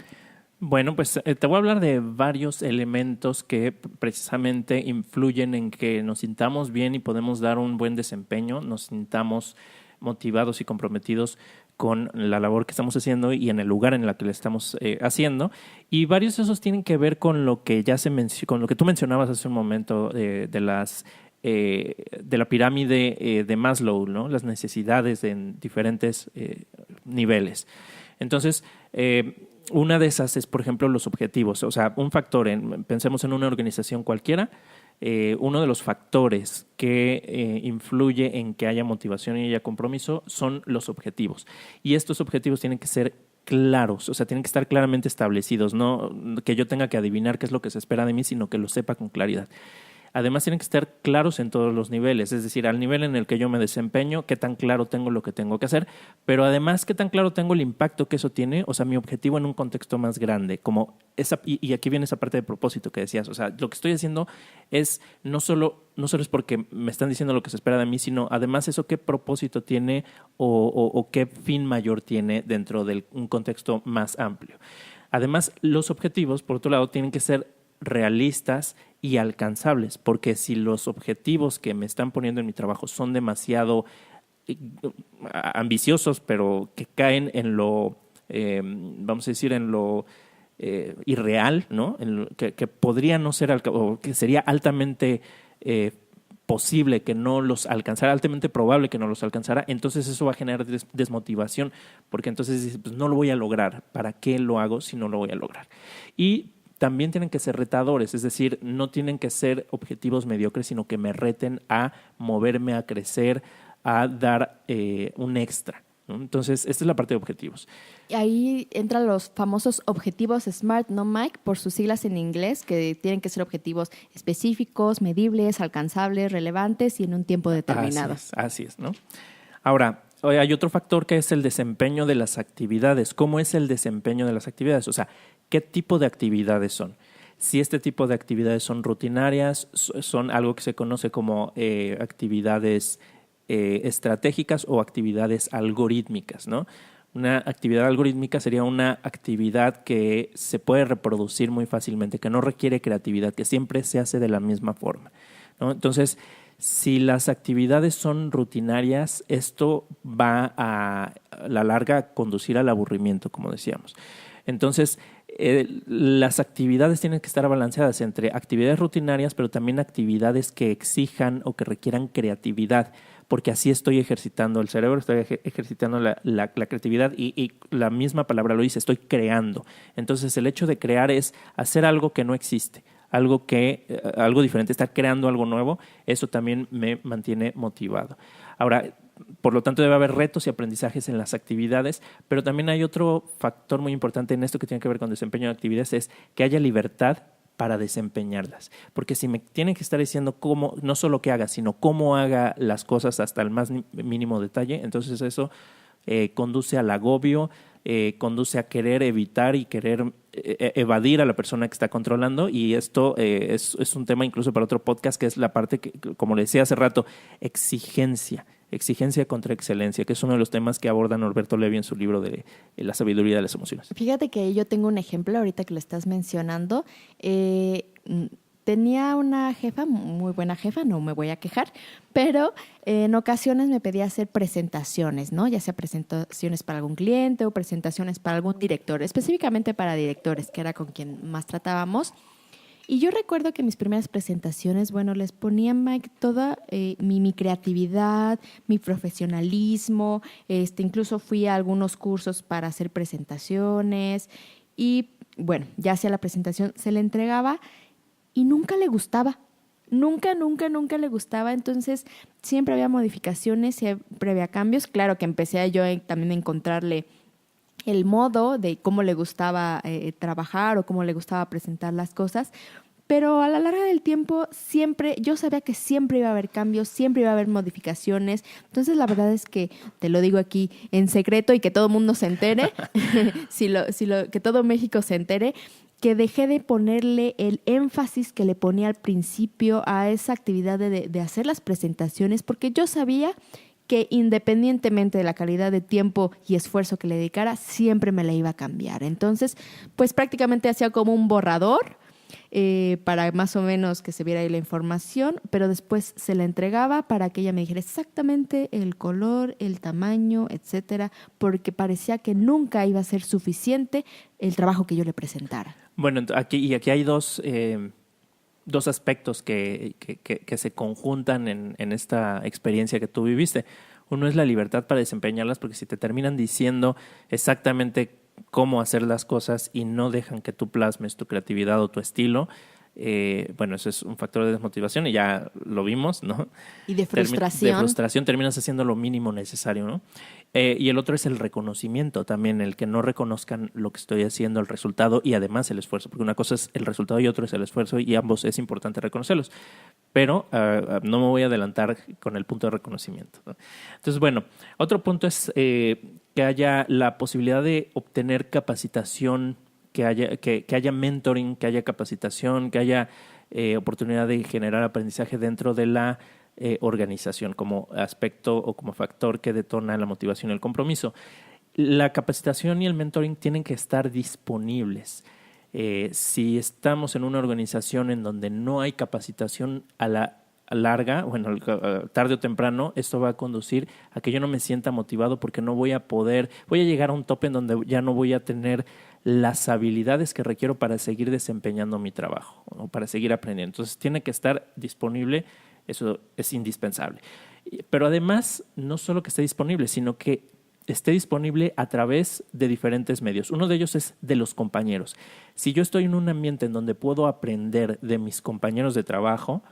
Bueno, pues te voy a hablar de varios elementos que precisamente influyen en que nos sintamos bien y podemos dar un buen desempeño, nos sintamos motivados y comprometidos con la labor que estamos haciendo y en el lugar en el que la estamos haciendo. Y varios de esos tienen que ver con lo que ya con lo que tú mencionabas hace un momento de la pirámide de Maslow, ¿no? Las necesidades en diferentes niveles. Entonces, una de esas es, por ejemplo, los objetivos. O sea, un factor, pensemos en una organización cualquiera, uno de los factores que influye en que haya motivación y haya compromiso son los objetivos. Y estos objetivos tienen que ser claros, o sea, tienen que estar claramente establecidos, no que yo tenga que adivinar qué es lo que se espera de mí, sino que lo sepa con claridad. Además, tienen que estar claros en todos los niveles, es decir, al nivel en el que yo me desempeño, qué tan claro tengo lo que tengo que hacer, pero además, qué tan claro tengo el impacto que eso tiene, o sea, mi objetivo en un contexto más grande, como esa, y aquí viene esa parte de propósito que decías, o sea, lo que estoy haciendo es no solo es porque me están diciendo lo que se espera de mí, sino además eso qué propósito tiene o qué fin mayor tiene dentro de un contexto más amplio. Además, los objetivos, por otro lado, tienen que ser realistas y alcanzables, porque si los objetivos que me están poniendo en mi trabajo son demasiado ambiciosos, pero que caen en lo, vamos a decir, en lo irreal, ¿no? Que podría no ser, o que sería altamente posible que no los alcanzara, altamente probable que no los alcanzara, entonces eso va a generar desmotivación, porque entonces dices, pues no lo voy a lograr, ¿para qué lo hago si no lo voy a lograr? Y también tienen que ser retadores, es decir, no tienen que ser objetivos mediocres, sino que me reten a moverme, a crecer, a dar un extra, ¿no? Entonces, esta es la parte de objetivos. Y ahí entran los famosos objetivos SMART, ¿no, Mike? Por sus siglas en inglés, que tienen que ser objetivos específicos, medibles, alcanzables, relevantes y en un tiempo determinado. Así es, ¿no? Ahora, hay otro factor que es el desempeño de las actividades. ¿Cómo es el desempeño de las actividades? O sea, ¿qué tipo de actividades son? Si este tipo de actividades son rutinarias, son algo que se conoce como actividades estratégicas o actividades algorítmicas, ¿no? Una actividad algorítmica sería una actividad que se puede reproducir muy fácilmente, que no requiere creatividad, que siempre se hace de la misma forma, ¿no? Entonces, si las actividades son rutinarias, esto va a la larga conducir al aburrimiento, como decíamos. Entonces, las actividades tienen que estar balanceadas entre actividades rutinarias, pero también actividades que exijan o que requieran creatividad, porque así estoy ejercitando el cerebro, estoy ejercitando la creatividad y la misma palabra lo dice, estoy creando. Entonces, el hecho de crear es hacer algo que no existe, algo diferente, estar creando algo nuevo, eso también me mantiene motivado. Ahora, por lo tanto, debe haber retos y aprendizajes en las actividades, pero también hay otro factor muy importante en esto que tiene que ver con desempeño de actividades, es que haya libertad para desempeñarlas. Porque si me tienen que estar diciendo cómo, no solo qué haga, sino cómo haga las cosas hasta el más mínimo detalle, entonces eso conduce al agobio, conduce a querer evitar y querer evadir a la persona que está controlando, y esto es un tema incluso para otro podcast, que es la parte que, como le decía hace rato, exigencia contra excelencia, que es uno de los temas que aborda Norberto Levi en su libro de La sabiduría de las emociones. Fíjate que yo tengo un ejemplo ahorita que lo estás mencionando. Tenía una jefa, muy buena jefa, no me voy a quejar, pero en ocasiones me pedía hacer presentaciones, ¿no? Ya sea presentaciones para algún cliente o presentaciones para algún director, específicamente para directores, que era con quien más tratábamos. Y yo recuerdo que mis primeras presentaciones, bueno, les ponía, Mike, toda mi creatividad, mi profesionalismo, incluso fui a algunos cursos para hacer presentaciones y, bueno, ya hacía la presentación, se le entregaba y nunca le gustaba. Nunca le gustaba, entonces siempre había modificaciones, siempre había cambios. Claro que empecé yo también a encontrarle el modo de cómo le gustaba trabajar o cómo le gustaba presentar las cosas, pero a la larga del tiempo yo sabía que siempre iba a haber cambios, siempre iba a haber modificaciones. Entonces la verdad es que, te lo digo aquí en secreto y que todo el mundo se entere, que todo México se entere, que dejé de ponerle el énfasis que le ponía al principio a esa actividad de hacer las presentaciones, porque yo sabía que independientemente de la calidad de tiempo y esfuerzo que le dedicara, siempre me la iba a cambiar. Entonces, pues prácticamente hacía como un borrador para más o menos que se viera ahí la información, pero después se la entregaba para que ella me dijera exactamente el color, el tamaño, etcétera, porque parecía que nunca iba a ser suficiente el trabajo que yo le presentara. Bueno, aquí hay dos aspectos que se conjuntan en esta experiencia que tú viviste. Uno es la libertad para desempeñarlas, porque si te terminan diciendo exactamente cómo hacer las cosas y no dejan que tú plasmes tu creatividad o tu estilo, bueno, eso es un factor de desmotivación y ya lo vimos, ¿no? Y de frustración. De frustración terminas haciendo lo mínimo necesario, ¿no? Y el otro es el reconocimiento también, el que no reconozcan lo que estoy haciendo, el resultado y además el esfuerzo, porque una cosa es el resultado y otro es el esfuerzo y ambos es importante reconocerlos. Pero no me voy a adelantar con el punto de reconocimiento, ¿no? Entonces, bueno, otro punto es que haya la posibilidad de obtener capacitación, que haya mentoring, que haya capacitación, que haya oportunidad de generar aprendizaje dentro de la organización como aspecto o como factor que detona la motivación y el compromiso. La capacitación y el mentoring tienen que estar disponibles. Si estamos en una organización en donde no hay capacitación a la larga, bueno, tarde o temprano, esto va a conducir a que yo no me sienta motivado porque no voy a llegar a un tope en donde ya no voy a tener las habilidades que requiero para seguir desempeñando mi trabajo o para seguir aprendiendo. Entonces, tiene que estar disponible, eso es indispensable. Pero además, no solo que esté disponible, sino que esté disponible a través de diferentes medios. Uno de ellos es de los compañeros. Si yo estoy en un ambiente en donde puedo aprender de mis compañeros de trabajo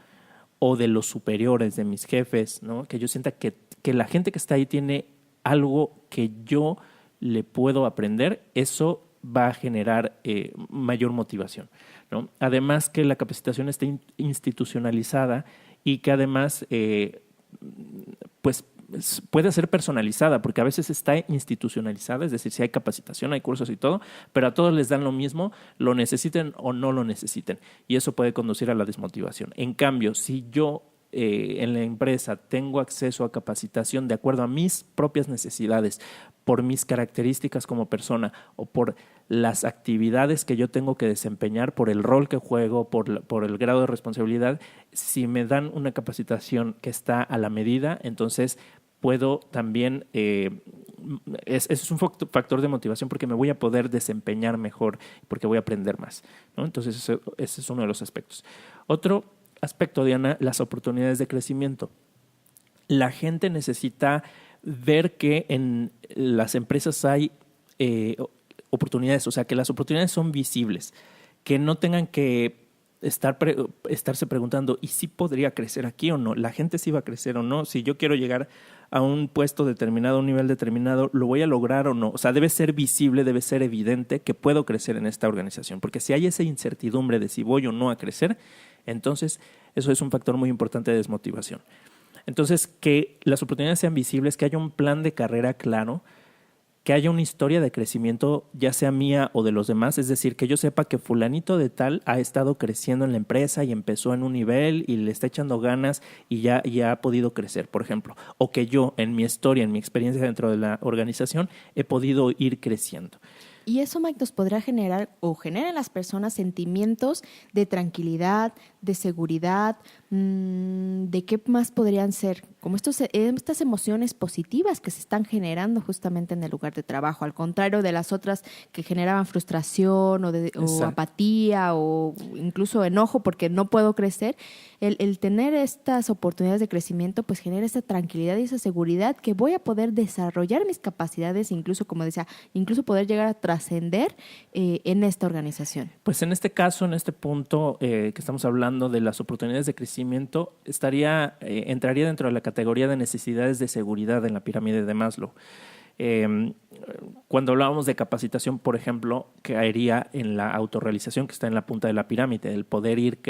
o de los superiores, de mis jefes, ¿no? Que yo sienta que la gente que está ahí tiene algo que yo le puedo aprender, eso va a generar mayor motivación, ¿no? Además que la capacitación esté institucionalizada y que además pues puede ser personalizada, porque a veces está institucionalizada, es decir, si hay capacitación, hay cursos y todo, pero a todos les dan lo mismo, lo necesiten o no lo necesiten, y eso puede conducir a la desmotivación. En cambio, si yo en la empresa tengo acceso a capacitación de acuerdo a mis propias necesidades, por mis características como persona o por las actividades que yo tengo que desempeñar, por el rol que juego, por el grado de responsabilidad, si me dan una capacitación que está a la medida, entonces puedo también, es un factor de motivación porque me voy a poder desempeñar mejor, porque voy a aprender más, ¿no? Entonces ese es uno de los aspectos. Otro aspecto, Diana, las oportunidades de crecimiento. La gente necesita ver que en las empresas hay oportunidades, o sea, que las oportunidades son visibles, que no tengan que estarse preguntando, ¿y si podría crecer aquí o no? ¿La gente sí va a crecer o no? Si yo quiero llegar a un puesto determinado, a un nivel determinado, ¿lo voy a lograr o no? O sea, debe ser visible, debe ser evidente que puedo crecer en esta organización, porque si hay esa incertidumbre de si voy o no a crecer, entonces eso es un factor muy importante de desmotivación. Entonces, que las oportunidades sean visibles, que haya un plan de carrera claro, que haya una historia de crecimiento, ya sea mía o de los demás, es decir, que yo sepa que fulanito de tal ha estado creciendo en la empresa y empezó en un nivel y le está echando ganas y ya ha podido crecer, por ejemplo. O que yo, en mi historia, en mi experiencia dentro de la organización, he podido ir creciendo. Y eso, Mike, nos podrá generar o genera en las personas sentimientos de tranquilidad, de seguridad, de qué más podrían ser, como estas emociones positivas que se están generando justamente en el lugar de trabajo, al contrario de las otras que generaban frustración o apatía o incluso enojo porque no puedo crecer. El tener estas oportunidades de crecimiento pues genera esa tranquilidad y esa seguridad que voy a poder desarrollar mis capacidades, incluso, como decía, incluso poder llegar a trascender en esta organización. Pues en este caso, en este punto que estamos hablando de las oportunidades de crecimiento, entraría dentro de la categoría de necesidades de seguridad en la pirámide de Maslow. Cuando hablábamos de capacitación, por ejemplo, caería en la autorrealización que está en la punta de la pirámide, el poder ir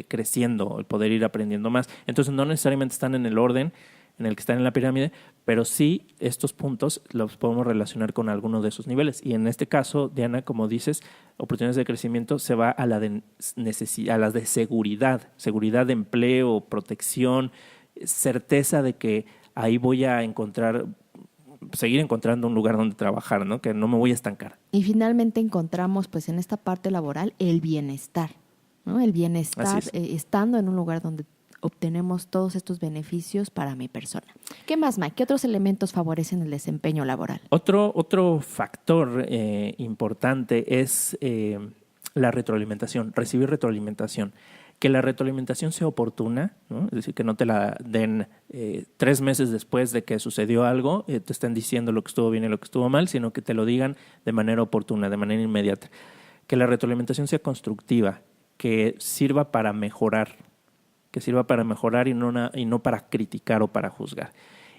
creciendo, el poder ir aprendiendo más. Entonces no necesariamente están en el orden en el que están en la pirámide, pero sí estos puntos los podemos relacionar con alguno de esos niveles. Y en este caso, Diana, como dices, oportunidades de crecimiento se va a las de seguridad de empleo, protección, certeza de que ahí voy a seguir encontrando un lugar donde trabajar, ¿no? Que no me voy a estancar. Y finalmente encontramos, pues, en esta parte laboral, el bienestar, ¿no? El bienestar estando en un lugar donde obtenemos todos estos beneficios para mi persona. ¿Qué más, Mike? ¿Qué otros elementos favorecen el desempeño laboral? Otro factor importante es la retroalimentación, recibir retroalimentación. Que la retroalimentación sea oportuna, ¿no? Es decir, que no te la den 3 meses después de que sucedió algo, te estén diciendo lo que estuvo bien y lo que estuvo mal, sino que te lo digan de manera oportuna, de manera inmediata. Que la retroalimentación sea constructiva, que sirva para mejorar, y no para criticar o para juzgar.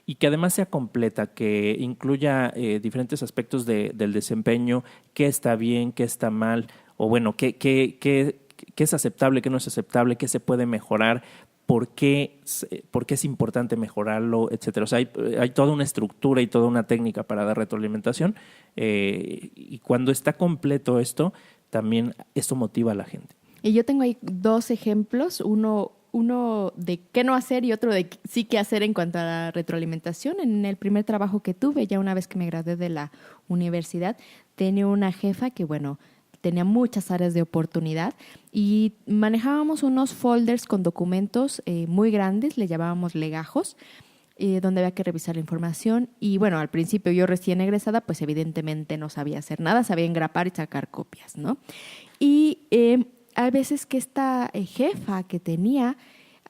Y que además sea completa, que incluya diferentes aspectos del desempeño, qué está bien, qué está mal, o bueno, qué es aceptable, qué no es aceptable, qué se puede mejorar, por qué es importante mejorarlo, etcétera. O sea, hay toda una estructura y toda una técnica para dar retroalimentación, y cuando está completo esto, también esto motiva a la gente. Y yo tengo ahí dos ejemplos, uno de qué no hacer y otro de sí qué hacer en cuanto a la retroalimentación. En el primer trabajo que tuve, ya una vez que me gradué de la universidad, tenía una jefa que, bueno, tenía muchas áreas de oportunidad y manejábamos unos folders con documentos muy grandes, le llamábamos legajos, donde había que revisar la información. Y bueno, al principio yo recién egresada, pues evidentemente no sabía hacer nada, sabía engrapar y sacar copias, ¿no? Y hay veces que esta jefa que tenía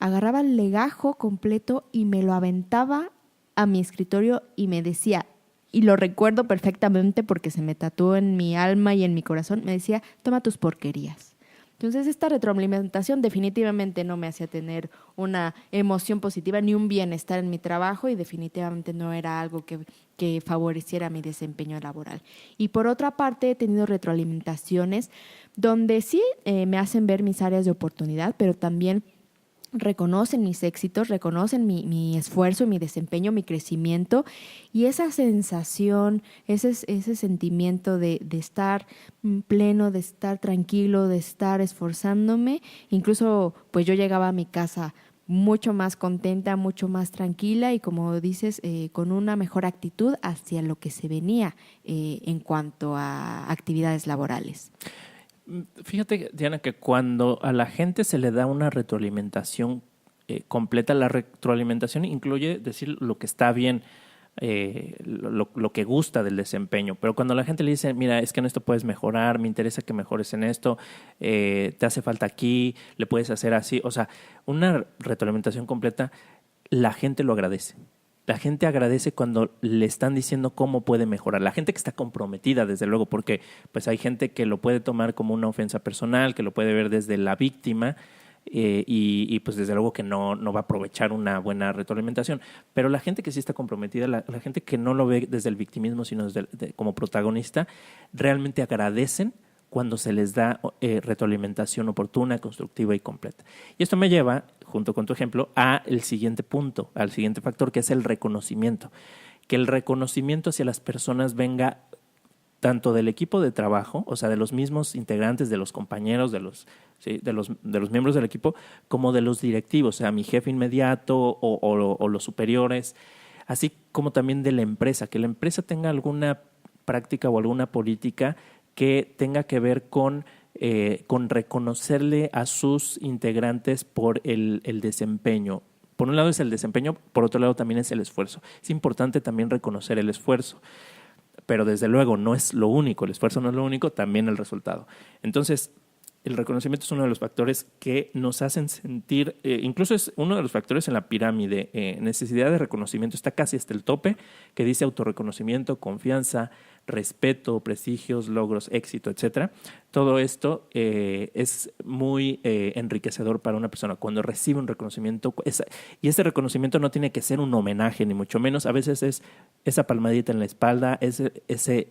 agarraba el legajo completo y me lo aventaba a mi escritorio y me decía, y lo recuerdo perfectamente porque se me tatuó en mi alma y en mi corazón, me decía, toma tus porquerías. Entonces esta retroalimentación definitivamente no me hacía tener una emoción positiva ni un bienestar en mi trabajo y definitivamente no era algo que favoreciera mi desempeño laboral. Y por otra parte he tenido retroalimentaciones donde sí me hacen ver mis áreas de oportunidad, pero también reconocen mis éxitos, reconocen mi esfuerzo, mi desempeño, mi crecimiento y esa sensación, ese sentimiento de estar pleno, de estar tranquilo, de estar esforzándome. Incluso pues yo llegaba a mi casa mucho más contenta, mucho más tranquila y como dices, con una mejor actitud hacia lo que se venía en cuanto a actividades laborales. Fíjate, Diana, que cuando a la gente se le da una retroalimentación completa, la retroalimentación incluye decir lo que está bien, lo que gusta del desempeño, pero cuando la gente le dice, mira, es que en esto puedes mejorar, me interesa que mejores en esto, te hace falta aquí, le puedes hacer así, o sea, una retroalimentación completa, la gente lo agradece. La gente agradece cuando le están diciendo cómo puede mejorar. La gente que está comprometida, desde luego, porque pues hay gente que lo puede tomar como una ofensa personal, que lo puede ver desde la víctima y pues desde luego que no va a aprovechar una buena retroalimentación. Pero la gente que sí está comprometida, la gente que no lo ve desde el victimismo, sino como protagonista, realmente agradecen cuando se les da retroalimentación oportuna, constructiva y completa. Y esto me lleva, junto con tu ejemplo, al siguiente punto, al siguiente factor, que es el reconocimiento. Que el reconocimiento hacia las personas venga tanto del equipo de trabajo, o sea, de los mismos integrantes, de los compañeros, de los miembros del equipo, como de los directivos, o sea, mi jefe inmediato o los superiores, así como también de la empresa, que la empresa tenga alguna práctica o alguna política que tenga que ver con reconocerle a sus integrantes por el desempeño. Por un lado es el desempeño, por otro lado también es el esfuerzo. Es importante también reconocer el esfuerzo, pero desde luego no es lo único, el esfuerzo no es lo único, también el resultado. Entonces, el reconocimiento es uno de los factores que nos hacen sentir, incluso es uno de los factores en la pirámide, necesidad de reconocimiento, está casi hasta el tope, que dice autorreconocimiento, confianza, respeto, prestigios, logros, éxito, etcétera. Todo esto es muy enriquecedor para una persona cuando recibe un reconocimiento. Y ese reconocimiento no tiene que ser un homenaje, ni mucho menos. A veces es esa palmadita en la espalda, ese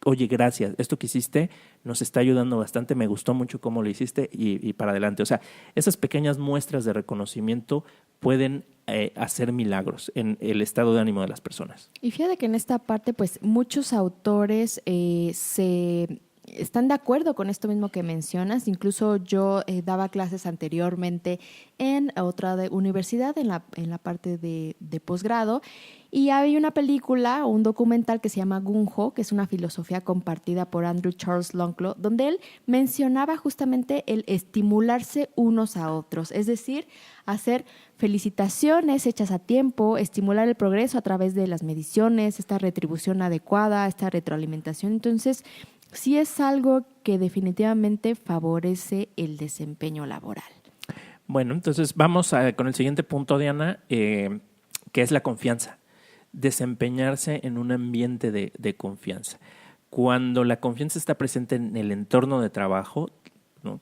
oye, gracias, esto que hiciste nos está ayudando bastante, me gustó mucho cómo lo hiciste y para adelante. O sea, esas pequeñas muestras de reconocimiento pueden hacer milagros en el estado de ánimo de las personas. Y fíjate que en esta parte, pues muchos autores se están de acuerdo con esto mismo que mencionas. Incluso yo daba clases anteriormente en otra universidad, en la parte de posgrado, y hay una película o un documental que se llama Gung Ho, que es una filosofía compartida por Andrew Charles Longclaw, donde él mencionaba justamente el estimularse unos a otros, es decir, hacer felicitaciones hechas a tiempo, estimular el progreso a través de las mediciones, esta retribución adecuada, esta retroalimentación. Entonces, sí es algo que definitivamente favorece el desempeño laboral. Bueno, entonces vamos con el siguiente punto, Diana, que es la confianza. Desempeñarse en un ambiente de confianza. Cuando la confianza está presente en el entorno de trabajo, ¿no?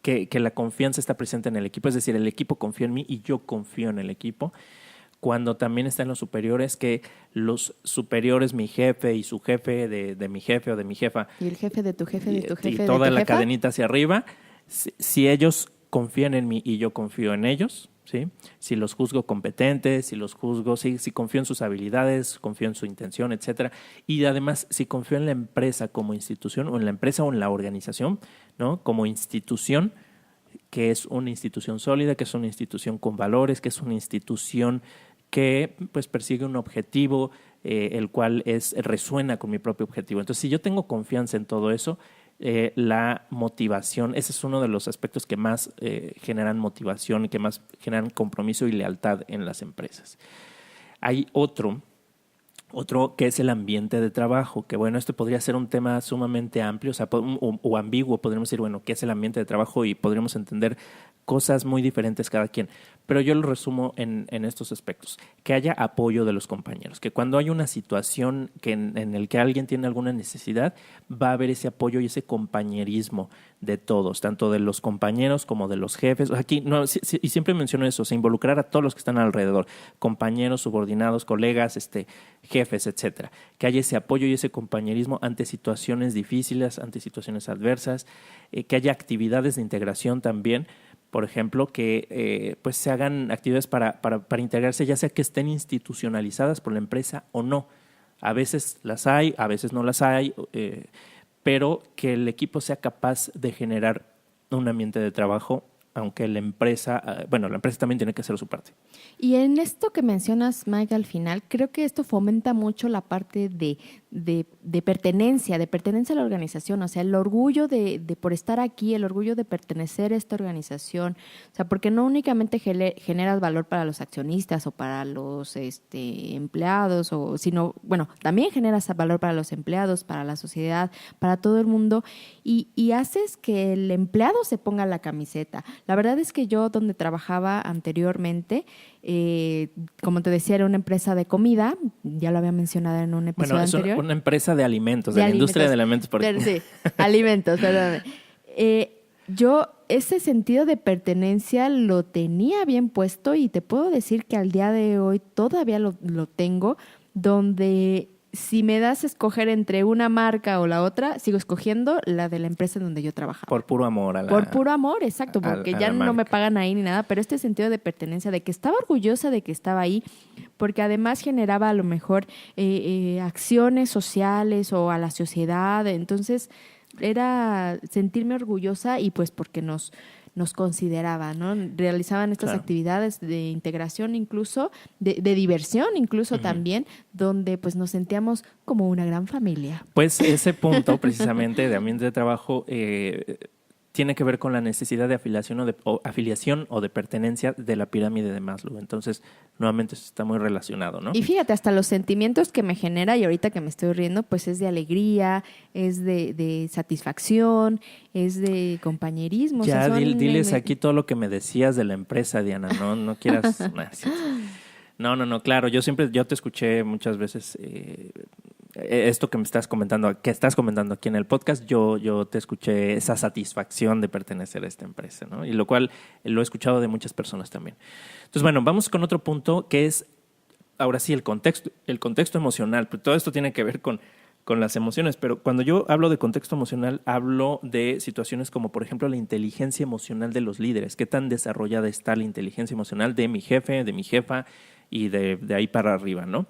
que la confianza está presente en el equipo, es decir, el equipo confía en mí y yo confío en el equipo. Cuando también está en los superiores, que los superiores, mi jefe y su jefe de mi jefe o de mi jefa. Y el jefe de tu jefe, de tu jefe, y de toda tu la jefa. cadenita hacia arriba. Si ellos confían en mí y yo confío en ellos, ¿sí? Si los juzgo competentes, si los juzgo, si confío en sus habilidades, confío en su intención, etcétera. Y además, si confío en la empresa como institución, o en la empresa o en la organización, ¿no? Como institución, que es una institución sólida, que es una institución con valores, que es una institución que pues persigue un objetivo, el cual resuena con mi propio objetivo. Entonces, si yo tengo confianza en todo eso, la motivación, ese es uno de los aspectos que más generan motivación y que más generan compromiso y lealtad en las empresas. Hay otro que es el ambiente de trabajo, que bueno, este podría ser un tema sumamente amplio, o ambiguo, podríamos decir, bueno, ¿qué es el ambiente de trabajo? Y podríamos entender cosas muy diferentes cada quien. Pero yo lo resumo en estos aspectos. Que haya apoyo de los compañeros, que cuando hay una situación en el que alguien tiene alguna necesidad, va a haber ese apoyo y ese compañerismo de todos, tanto de los compañeros como de los jefes. Aquí, no, y siempre menciono eso, involucrar a todos los que están alrededor, compañeros, subordinados, colegas, jefes, etcétera. Que haya ese apoyo y ese compañerismo ante situaciones difíciles, ante situaciones adversas, que haya actividades de integración también. Por ejemplo, que pues se hagan actividades para integrarse, ya sea que estén institucionalizadas por la empresa o no. A veces las hay, a veces no las hay, pero que el equipo sea capaz de generar un ambiente de trabajo, aunque la empresa también tiene que hacer su parte. Y en esto que mencionas, Mike, al final, creo que esto fomenta mucho la parte de pertenencia a la organización, o sea, el orgullo de por estar aquí, el orgullo de pertenecer a esta organización, o sea, porque no únicamente generas valor para los accionistas o para los empleados, sino, bueno, también generas valor para los empleados, para la sociedad, para todo el mundo, y haces que el empleado se ponga la camiseta. La verdad es que yo, donde trabajaba anteriormente, como te decía, era una empresa de comida, ya lo había mencionado en un episodio anterior. Una empresa de alimentos, de la industria de alimentos. Sí, alimentos, perdón. Yo ese sentido de pertenencia lo tenía bien puesto y te puedo decir que al día de hoy todavía lo tengo, donde si me das a escoger entre una marca o la otra, sigo escogiendo la de la empresa en donde yo trabajaba. Por puro amor. Por puro amor, exacto, porque ya no me pagan ahí ni nada, pero este sentido de pertenencia, de que estaba orgullosa de que estaba ahí, porque además generaba a lo mejor acciones sociales o a la sociedad, entonces era sentirme orgullosa y pues porque nos consideraban, ¿no? Realizaban estas actividades de integración, incluso de diversión, incluso también, donde pues nos sentíamos como una gran familia. Pues ese punto precisamente de ambiente de trabajo tiene que ver con la necesidad de afiliación o de pertenencia de la pirámide de Maslow. Entonces, nuevamente eso está muy relacionado, ¿no? Y fíjate, hasta los sentimientos que me genera, y ahorita que me estoy riendo, pues es de alegría, es de satisfacción, es de compañerismo. Ya, o sea, diles aquí todo lo que me decías de la empresa, Diana, no quieras... No, claro, yo te escuché muchas veces... esto que estás comentando aquí en el podcast, yo te escuché esa satisfacción de pertenecer a esta empresa, ¿no? Y lo cual lo he escuchado de muchas personas también. Entonces, bueno, vamos con otro punto que es, ahora sí, el contexto emocional. Todo esto tiene que ver con las emociones, pero cuando yo hablo de contexto emocional, hablo de situaciones como, por ejemplo, la inteligencia emocional de los líderes. ¿Qué tan desarrollada está la inteligencia emocional de mi jefe, de mi jefa y de ahí para arriba, ¿no?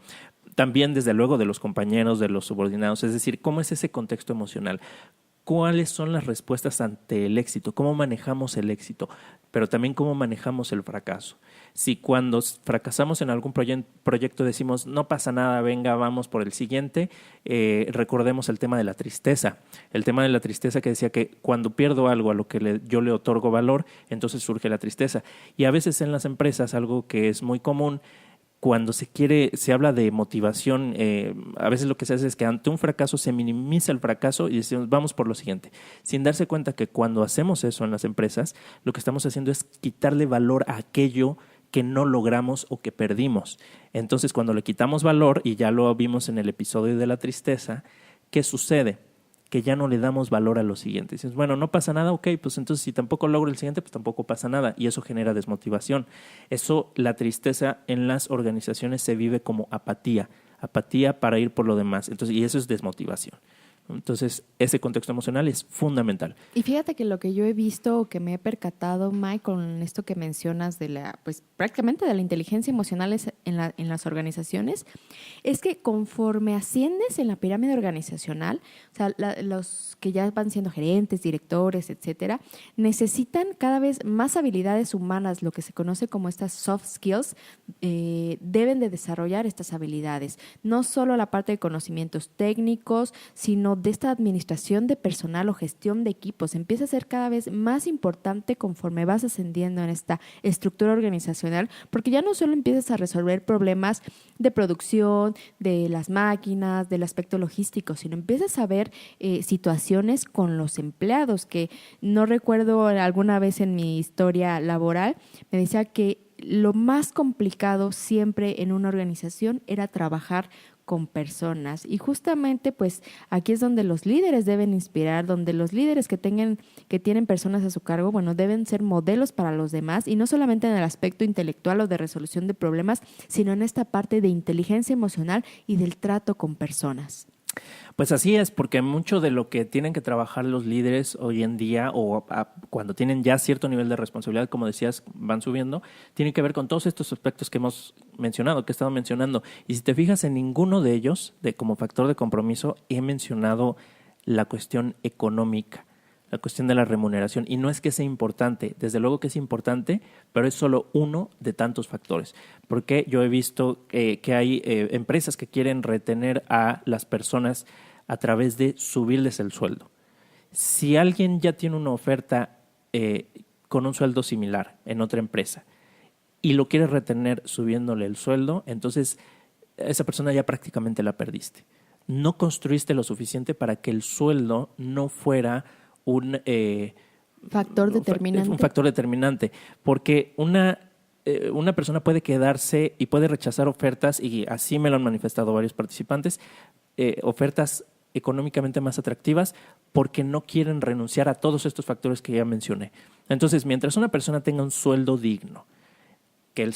También, desde luego, de los compañeros, de los subordinados. Es decir, ¿cómo es ese contexto emocional? ¿Cuáles son las respuestas ante el éxito? ¿Cómo manejamos el éxito? Pero también cómo manejamos el fracaso. Si cuando fracasamos en algún proyecto decimos, no pasa nada, venga, vamos por el siguiente, recordemos el tema de la tristeza. El tema de la tristeza que decía que cuando pierdo algo a lo que yo le otorgo valor, entonces surge la tristeza. Y a veces en las empresas, algo que es muy común, cuando se habla de motivación, a veces lo que se hace es que ante un fracaso se minimiza el fracaso y decimos, vamos por lo siguiente. Sin darse cuenta que cuando hacemos eso en las empresas, lo que estamos haciendo es quitarle valor a aquello que no logramos o que perdimos. Entonces, cuando le quitamos valor, y ya lo vimos en el episodio de la tristeza, ¿qué sucede? que ya no le damos valor a lo siguiente. Dices, bueno, no pasa nada, ok, pues entonces si tampoco logro el siguiente, pues tampoco pasa nada. Y eso genera desmotivación. Eso, la tristeza en las organizaciones se vive como apatía para ir por lo demás. Entonces, y eso es desmotivación. Entonces, ese contexto emocional es fundamental. Y fíjate que lo que yo he visto, que me he percatado, Mike, con esto que mencionas de pues prácticamente de la inteligencia emocional en las organizaciones, es que conforme asciendes en la pirámide organizacional, o sea, los que ya van siendo gerentes, directores, etcétera, necesitan cada vez más habilidades humanas, lo que se conoce como estas soft skills, deben de desarrollar estas habilidades. No solo la parte de conocimientos técnicos, sino de esta administración de personal o gestión de equipos. Empieza a ser cada vez más importante conforme vas ascendiendo en esta estructura organizacional, porque ya no solo empiezas a resolver problemas de producción, de las máquinas, del aspecto logístico, sino empiezas a ver situaciones con los empleados, que no recuerdo alguna vez en mi historia laboral, me decía que lo más complicado siempre en una organización era trabajar con personas. Y justamente pues aquí es donde los líderes deben inspirar, donde los líderes que tienen personas a su cargo, bueno, deben ser modelos para los demás, y no solamente en el aspecto intelectual o de resolución de problemas, sino en esta parte de inteligencia emocional y del trato con personas. Pues así es, porque mucho de lo que tienen que trabajar los líderes hoy en día cuando tienen ya cierto nivel de responsabilidad, como decías, van subiendo, tiene que ver con todos estos aspectos que hemos mencionado, que he estado mencionando. Y si te fijas en ninguno de ellos, como factor de compromiso, he mencionado la cuestión económica, la cuestión de la remuneración. Y no es que sea importante, desde luego que es importante, pero es solo uno de tantos factores. Porque yo he visto que hay empresas que quieren retener a las personas a través de subirles el sueldo. Si alguien ya tiene una oferta con un sueldo similar en otra empresa y lo quiere retener subiéndole el sueldo, entonces esa persona ya prácticamente la perdiste. No construiste lo suficiente para que el sueldo no fuera un factor determinante. Un factor determinante, porque una persona puede quedarse y puede rechazar ofertas, y así me lo han manifestado varios participantes, ofertas económicamente más atractivas porque no quieren renunciar a todos estos factores que ya mencioné. Entonces, mientras una persona tenga un sueldo digno, que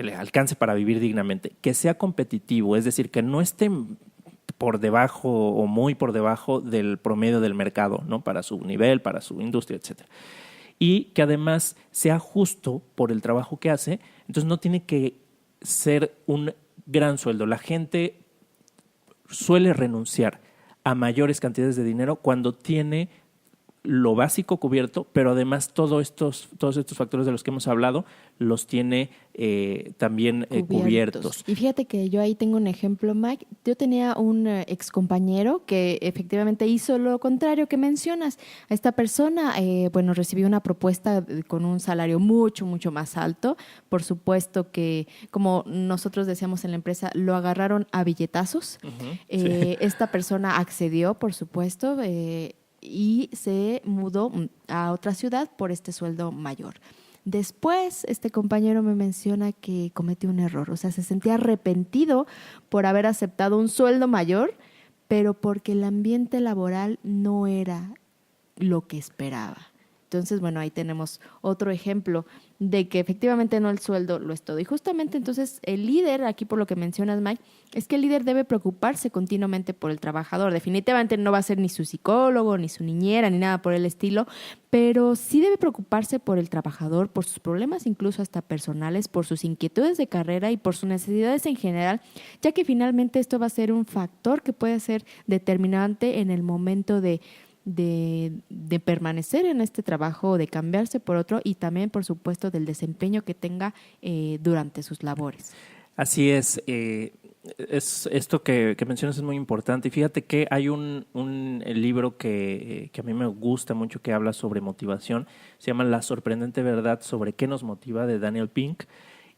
le alcance para vivir dignamente, que sea competitivo, es decir, que no esté por debajo o muy por debajo del promedio del mercado, ¿no? Para su nivel, para su industria, etcétera. Y que además sea justo por el trabajo que hace, entonces no tiene que ser un gran sueldo. La gente suele renunciar a mayores cantidades de dinero cuando tiene lo básico cubierto, pero además todos estos factores de los que hemos hablado los tiene también cubiertos. Y fíjate que yo ahí tengo un ejemplo, Mike. Yo tenía un excompañero que efectivamente hizo lo contrario que mencionas. A esta persona, recibió una propuesta con un salario mucho, mucho más alto. Por supuesto que, como nosotros decíamos en la empresa, lo agarraron a billetazos. Uh-huh, sí. Esta persona accedió, por supuesto, y se mudó a otra ciudad por este sueldo mayor. Después, este compañero me menciona que cometió un error, o sea, se sentía arrepentido por haber aceptado un sueldo mayor, pero porque el ambiente laboral no era lo que esperaba. Entonces, bueno, ahí tenemos otro ejemplo de que efectivamente no el sueldo lo es todo. Y justamente entonces el líder, aquí por lo que mencionas, Mike, es que el líder debe preocuparse continuamente por el trabajador. Definitivamente no va a ser ni su psicólogo, ni su niñera, ni nada por el estilo, pero sí debe preocuparse por el trabajador, por sus problemas incluso hasta personales, por sus inquietudes de carrera y por sus necesidades en general, ya que finalmente esto va a ser un factor que puede ser determinante en el momento de permanecer en este trabajo, de cambiarse por otro, y también, por supuesto, del desempeño que tenga durante sus labores. Así es. Esto que mencionas es muy importante. Y fíjate que hay un libro que a mí me gusta mucho, que habla sobre motivación. Se llama La sorprendente verdad sobre qué nos motiva, de Daniel Pink.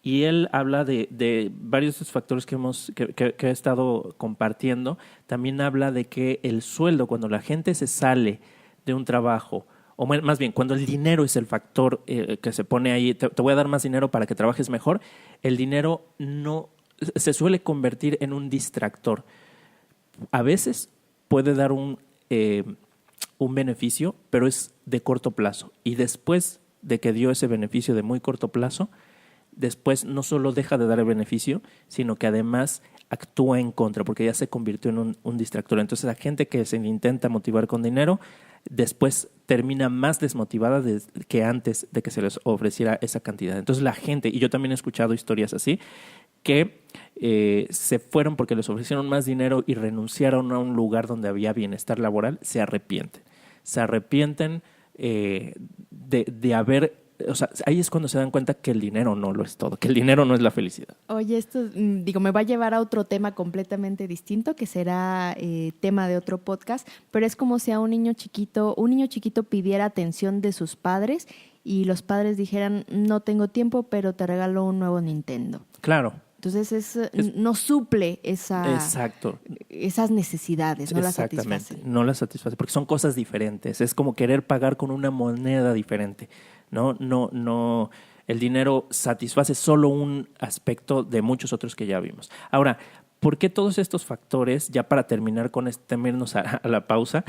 Y él habla de varios de estos factores que he estado compartiendo. También habla de que el sueldo, cuando la gente se sale de un trabajo, o más bien, cuando el dinero es el factor que se pone ahí, te voy a dar más dinero para que trabajes mejor, el dinero no se suele convertir en un distractor. A veces puede dar un un beneficio, pero es de corto plazo. Y después de que dio ese beneficio de muy corto plazo, después no solo deja de dar el beneficio, sino que además actúa en contra, porque ya se convirtió en un distractor. Entonces la gente que se intenta motivar con dinero, después termina más desmotivada que antes de que se les ofreciera esa cantidad. Entonces la gente, y yo también he escuchado historias así, que se fueron porque les ofrecieron más dinero y renunciaron a un lugar donde había bienestar laboral, se arrepienten. Se arrepienten de haber... O sea, ahí es cuando se dan cuenta que el dinero no lo es todo, que el dinero no es la felicidad. Oye, esto, me va a llevar a otro tema completamente distinto, que será tema de otro podcast, pero es como si a un niño chiquito pidiera atención de sus padres y los padres dijeran, no tengo tiempo, pero te regalo un nuevo Nintendo. Claro. Entonces no suple Exacto. esas necesidades, no las satisface. Exactamente, no las satisface, porque son cosas diferentes. Es como querer pagar con una moneda diferente. No, el dinero satisface solo un aspecto de muchos otros que ya vimos. Ahora, ¿por qué todos estos factores, ya para terminar con irnos a la pausa,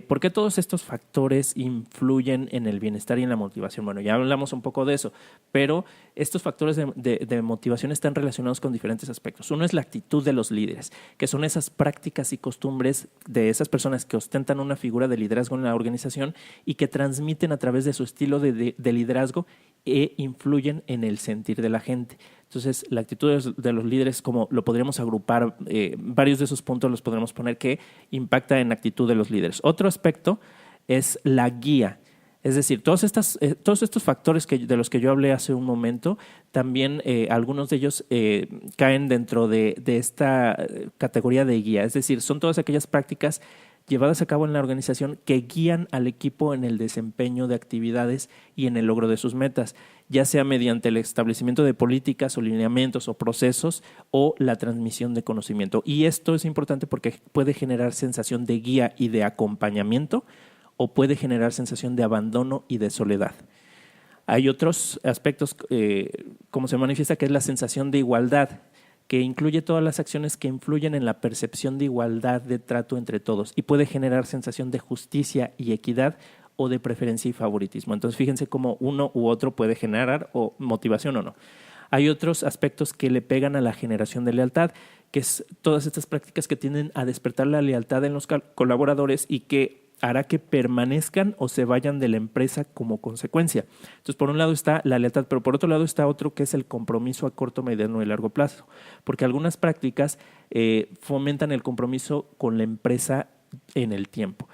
por qué todos estos factores influyen en el bienestar y en la motivación? Bueno, ya hablamos un poco de eso, pero estos factores de motivación están relacionados con diferentes aspectos. Uno es la actitud de los líderes, que son esas prácticas y costumbres de esas personas que ostentan una figura de liderazgo en la organización y que transmiten a través de su estilo de liderazgo e influyen en el sentir de la gente. Entonces, la actitud de los líderes, como lo podríamos agrupar, varios de esos puntos los podríamos poner que impacta en la actitud de los líderes. Otro aspecto es la guía. Es decir, todos estos factores de los que yo hablé hace un momento, también algunos de ellos caen dentro de esta categoría de guía. Es decir, son todas aquellas prácticas llevadas a cabo en la organización que guían al equipo en el desempeño de actividades y en el logro de sus metas, ya sea mediante el establecimiento de políticas o lineamientos o procesos o la transmisión de conocimiento. Y esto es importante porque puede generar sensación de guía y de acompañamiento o puede generar sensación de abandono y de soledad. Hay otros aspectos, como se manifiesta, que es la sensación de igualdad, que incluye todas las acciones que influyen en la percepción de igualdad de trato entre todos y puede generar sensación de justicia y equidad o de preferencia y favoritismo. Entonces, fíjense cómo uno u otro puede generar o motivación o no. Hay otros aspectos que le pegan a la generación de lealtad, que es todas estas prácticas que tienden a despertar la lealtad en los colaboradores y que hará que permanezcan o se vayan de la empresa como consecuencia. Entonces, por un lado está la lealtad, pero por otro lado está otro que es el compromiso a corto, mediano y largo plazo, porque algunas prácticas fomentan el compromiso con la empresa en el tiempo.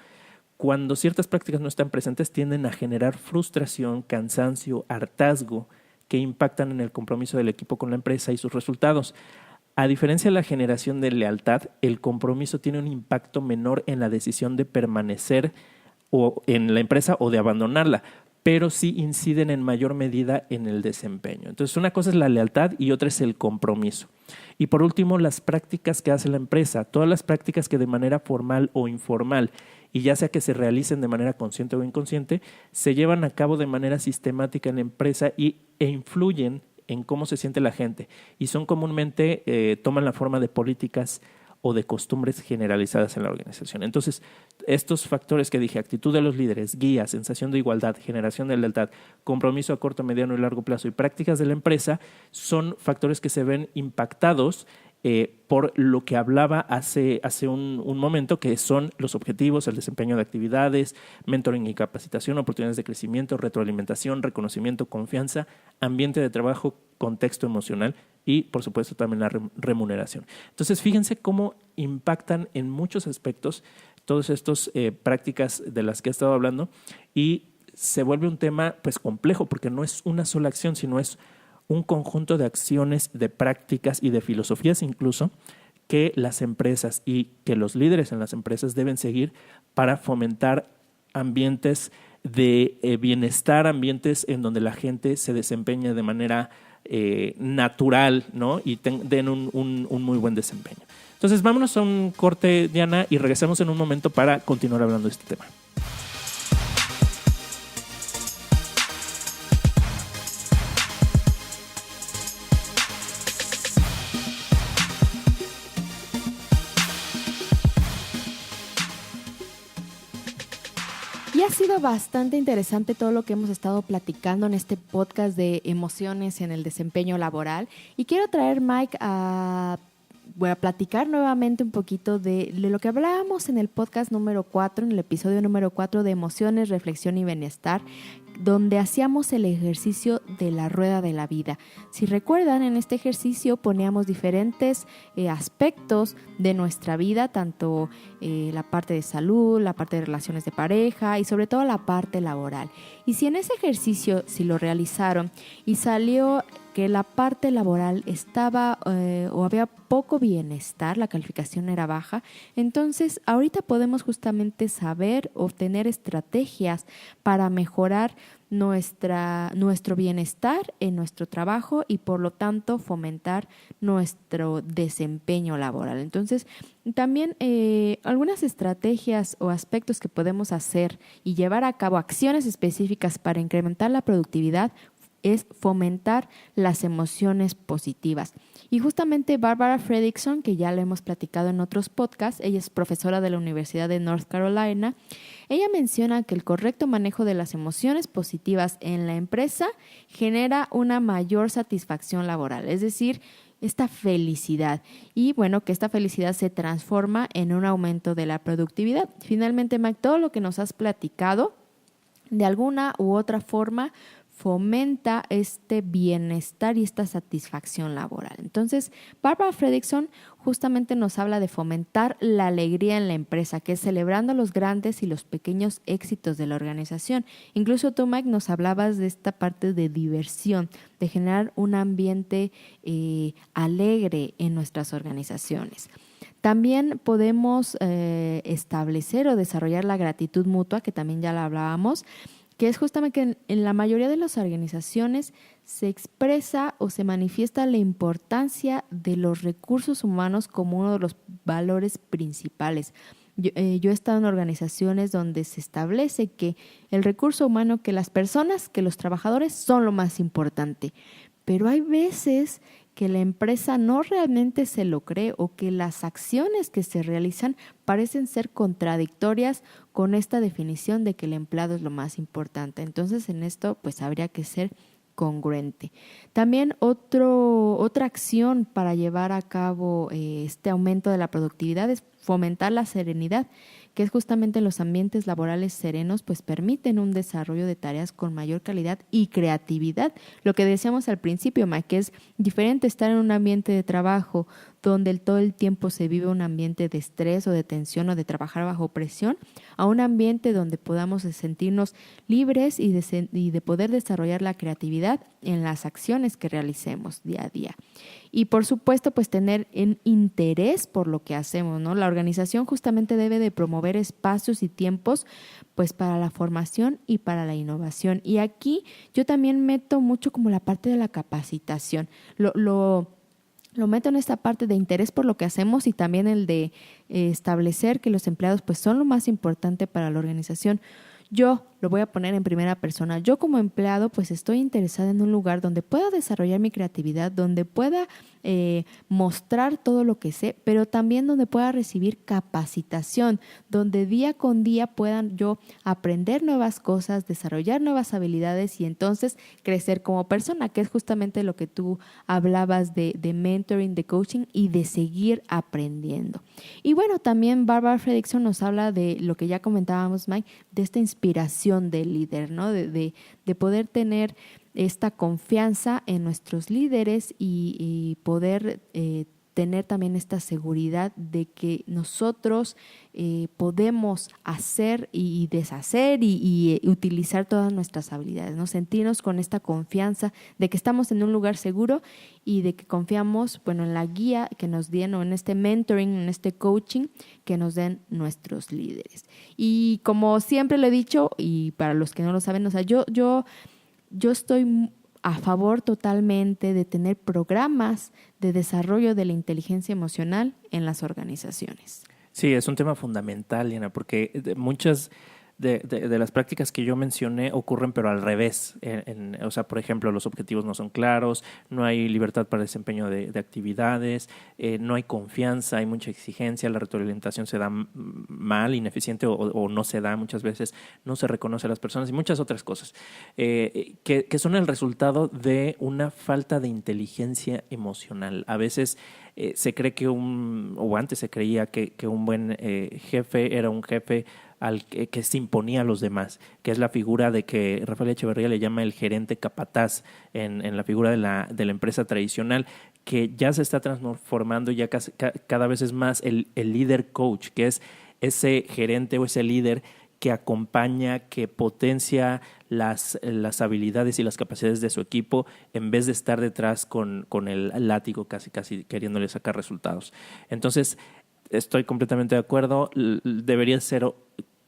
Cuando ciertas prácticas no están presentes, tienden a generar frustración, cansancio, hartazgo, que impactan en el compromiso del equipo con la empresa y sus resultados. A diferencia de la generación de lealtad, el compromiso tiene un impacto menor en la decisión de permanecer o en la empresa o de abandonarla, pero sí inciden en mayor medida en el desempeño. Entonces, una cosa es la lealtad y otra es el compromiso. Y por último, las prácticas que hace la empresa, todas las prácticas que de manera formal o informal, y ya sea que se realicen de manera consciente o inconsciente, se llevan a cabo de manera sistemática en la empresa e influyen en cómo se siente la gente y son comúnmente, toman la forma de políticas o de costumbres generalizadas en la organización. Entonces, estos factores que dije, actitud de los líderes, guía, sensación de igualdad, generación de lealtad, compromiso a corto, mediano y largo plazo y prácticas de la empresa, son factores que se ven impactados por lo que hablaba hace un momento, que son los objetivos, el desempeño de actividades, mentoring y capacitación, oportunidades de crecimiento, retroalimentación, reconocimiento, confianza, ambiente de trabajo, contexto emocional y, por supuesto, también la remuneración. Entonces, fíjense cómo impactan en muchos aspectos todas estas prácticas de las que he estado hablando y se vuelve un tema pues complejo porque no es una sola acción, sino es un conjunto de acciones, de prácticas y de filosofías incluso que las empresas y que los líderes en las empresas deben seguir para fomentar ambientes de bienestar, ambientes en donde la gente se desempeñe de manera natural, ¿no? Y den un muy buen desempeño. Entonces, vámonos a un corte, Diana, y regresamos en un momento para continuar hablando de este tema. Y ha sido bastante interesante todo lo que hemos estado platicando en este podcast de emociones en el desempeño laboral. Y quiero traer, Mike, voy a platicar nuevamente un poquito de lo que hablábamos en el podcast número 4, en el episodio número 4 de emociones, reflexión y bienestar, donde hacíamos el ejercicio de la rueda de la vida. Si recuerdan, en este ejercicio poníamos diferentes aspectos de nuestra vida, tanto la parte de salud, la parte de relaciones de pareja y sobre todo la parte laboral. Y si en ese ejercicio, si lo realizaron y salió que la parte laboral estaba o había poco bienestar, la calificación era baja, entonces ahorita podemos justamente saber, obtener estrategias para mejorar nuestro bienestar en nuestro trabajo y por lo tanto fomentar nuestro desempeño laboral. Entonces, también algunas estrategias o aspectos que podemos hacer y llevar a cabo acciones específicas para incrementar la productividad es fomentar las emociones positivas. Y justamente Barbara Fredrickson, que ya lo hemos platicado en otros podcasts, ella es profesora de la Universidad de North Carolina, ella menciona que el correcto manejo de las emociones positivas en la empresa genera una mayor satisfacción laboral, es decir, esta felicidad. Y bueno, que esta felicidad se transforma en un aumento de la productividad. Finalmente, Mike, todo lo que nos has platicado, de alguna u otra forma, fomenta este bienestar y esta satisfacción laboral. Entonces, Barbara Fredrickson justamente nos habla de fomentar la alegría en la empresa, que es celebrando los grandes y los pequeños éxitos de la organización. Incluso tú, Mike, nos hablabas de esta parte de diversión, de generar un ambiente alegre en nuestras organizaciones. También podemos establecer o desarrollar la gratitud mutua, que también ya la hablábamos, que es justamente que en la mayoría de las organizaciones se expresa o se manifiesta la importancia de los recursos humanos como uno de los valores principales. Yo he estado en organizaciones donde se establece que el recurso humano, que las personas, que los trabajadores son lo más importante, pero hay veces que la empresa no realmente se lo cree o que las acciones que se realizan parecen ser contradictorias con esta definición de que el empleado es lo más importante. Entonces, en esto pues habría que ser congruente. También otra acción para llevar a cabo este aumento de la productividad es fomentar la serenidad, que es justamente los ambientes laborales serenos, pues permiten un desarrollo de tareas con mayor calidad y creatividad. Lo que decíamos al principio, Mike, que es diferente estar en un ambiente de trabajo donde todo el tiempo se vive un ambiente de estrés o de tensión o de trabajar bajo presión, a un ambiente donde podamos sentirnos libres y de poder desarrollar la creatividad en las acciones que realicemos día a día. Y por supuesto, pues tener un interés por lo que hacemos, ¿no? La organización justamente debe de promover espacios y tiempos pues para la formación y para la innovación. Y aquí yo también meto mucho como la parte de la capacitación. Lo meto en esta parte de interés por lo que hacemos y también el de establecer que los empleados pues son lo más importante para la organización. Yo lo voy a poner en primera persona. Yo como empleado pues estoy interesada en un lugar donde pueda desarrollar mi creatividad, donde pueda mostrar todo lo que sé, pero también donde pueda recibir capacitación, donde día con día puedan yo aprender nuevas cosas, desarrollar nuevas habilidades y entonces crecer como persona, que es justamente lo que tú hablabas de mentoring, de coaching y de seguir aprendiendo. Y bueno, también Barbara Fredrickson nos habla de lo que ya comentábamos, Mike, de esta inspiración del líder, ¿no? De poder tener esta confianza en nuestros líderes y poder tener también esta seguridad de que nosotros podemos hacer y deshacer y utilizar todas nuestras habilidades, ¿no? Sentirnos con esta confianza de que estamos en un lugar seguro y de que confiamos, bueno, en la guía que nos den o en este mentoring, en este coaching que nos den nuestros líderes. Y como siempre lo he dicho, y para los que no lo saben, o sea, yo estoy a favor totalmente de tener programas de desarrollo de la inteligencia emocional en las organizaciones. Sí, es un tema fundamental, Diana, porque muchas de las prácticas que yo mencioné ocurren pero al revés. O sea, por ejemplo, los objetivos no son claros, no hay libertad para el desempeño de actividades, no hay confianza, hay mucha exigencia, la retroalimentación se da mal, ineficiente o no se da muchas veces, no se reconoce a las personas y muchas otras cosas que son el resultado de una falta de inteligencia emocional. A veces se cree o antes se creía que un buen jefe era un jefe al que se imponía a los demás, que es la figura de que Rafael Echeverría le llama el gerente capataz en la figura de la empresa tradicional, que ya se está transformando, ya cada vez es más el líder coach, que es ese gerente o ese líder que acompaña, que potencia las habilidades y las capacidades de su equipo en vez de estar detrás con el látigo casi queriéndole sacar resultados. Entonces, estoy completamente de acuerdo. Debería ser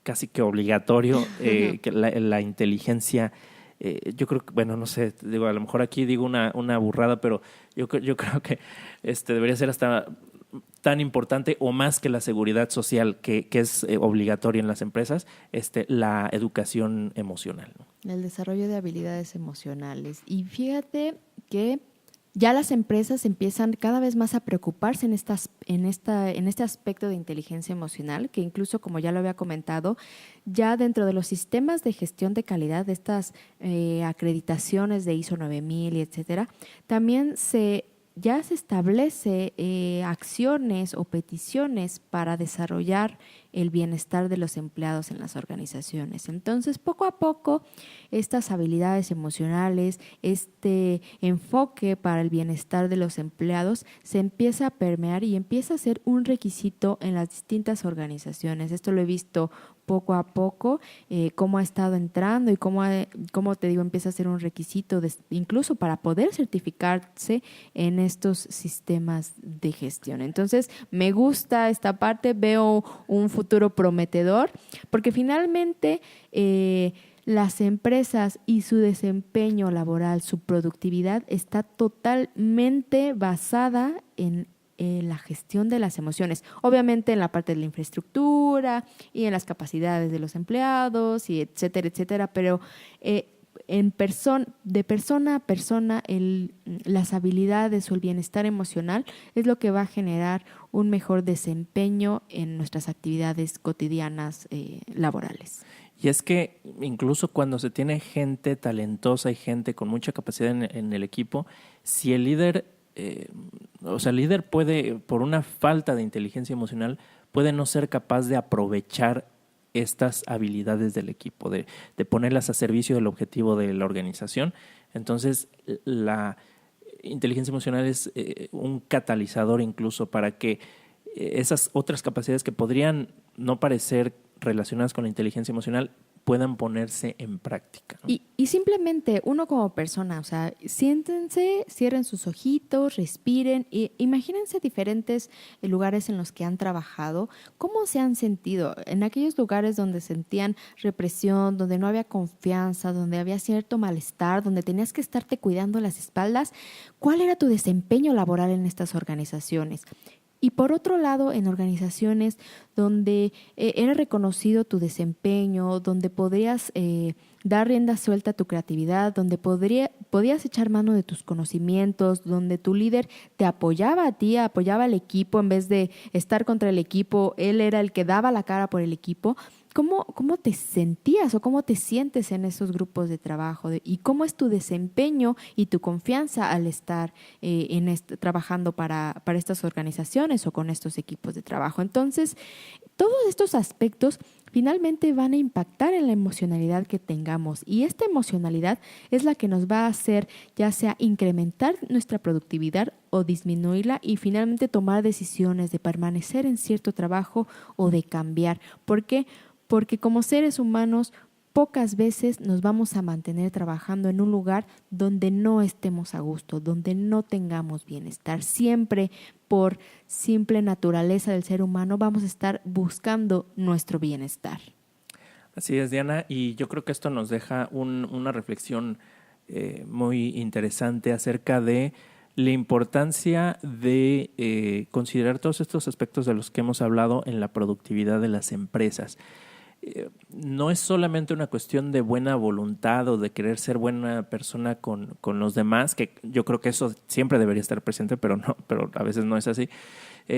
casi que obligatorio que la inteligencia. Yo creo que, bueno, no sé, digo, a lo mejor aquí digo una burrada, pero yo creo que debería ser hasta tan importante o más que la seguridad social que es obligatoria en las empresas, la educación emocional, ¿no? El desarrollo de habilidades emocionales. Y fíjate que ya las empresas empiezan cada vez más a preocuparse en este aspecto de inteligencia emocional, que incluso, como ya lo había comentado, ya dentro de los sistemas de gestión de calidad, de estas acreditaciones de ISO 9000 y etcétera, también ya se establece acciones o peticiones para desarrollar el bienestar de los empleados en las organizaciones. Entonces, poco a poco, estas habilidades emocionales, este enfoque para el bienestar de los empleados se empieza a permear y empieza a ser un requisito en las distintas organizaciones. Esto lo he visto poco a poco, cómo ha estado entrando y cómo te digo, empieza a ser un requisito incluso para poder certificarse en estos sistemas de gestión. Entonces, me gusta esta parte, veo un futuro prometedor, porque finalmente las empresas y su desempeño laboral, su productividad está totalmente basada en la gestión de las emociones, obviamente en la parte de la infraestructura y en las capacidades de los empleados y etcétera, pero de persona a persona las habilidades o el bienestar emocional es lo que va a generar un mejor desempeño en nuestras actividades cotidianas laborales. Y es que incluso cuando se tiene gente talentosa y gente con mucha capacidad en el equipo, si el líder el líder puede, por una falta de inteligencia emocional, puede no ser capaz de aprovechar estas habilidades del equipo, de ponerlas a servicio del objetivo de la organización. Entonces, la inteligencia emocional es un catalizador incluso para que esas otras capacidades que podrían no parecer relacionadas con la inteligencia emocional puedan ponerse en práctica, ¿no? Y simplemente uno como persona, o sea, siéntense, cierren sus ojitos, respiren y imagínense diferentes lugares en los que han trabajado, cómo se han sentido en aquellos lugares donde sentían represión, donde no había confianza, donde había cierto malestar, donde tenías que estarte cuidando las espaldas. ¿Cuál era tu desempeño laboral en estas organizaciones? Y por otro lado, en organizaciones donde era reconocido tu desempeño, donde podrías dar rienda suelta a tu creatividad, donde podías echar mano de tus conocimientos, donde tu líder te apoyaba a ti, apoyaba al equipo en vez de estar contra el equipo, él era el que daba la cara por el equipo. ¿Cómo te sentías o cómo te sientes en esos grupos de trabajo? ¿Y cómo es tu desempeño y tu confianza al estar trabajando para estas organizaciones o con estos equipos de trabajo? Entonces, todos estos aspectos finalmente van a impactar en la emocionalidad que tengamos y esta emocionalidad es la que nos va a hacer ya sea incrementar nuestra productividad o disminuirla y finalmente tomar decisiones de permanecer en cierto trabajo o de cambiar. ¿Por qué? Porque como seres humanos pocas veces nos vamos a mantener trabajando en un lugar donde no estemos a gusto, donde no tengamos bienestar. Siempre, por simple naturaleza del ser humano, vamos a estar buscando nuestro bienestar. Así es, Diana, y yo creo que esto nos deja una reflexión muy interesante acerca de la importancia de considerar todos estos aspectos de los que hemos hablado en la productividad de las empresas. no es solamente una cuestión de buena voluntad o de querer ser buena persona con los demás, que yo creo que eso siempre debería estar presente, pero a veces no es así,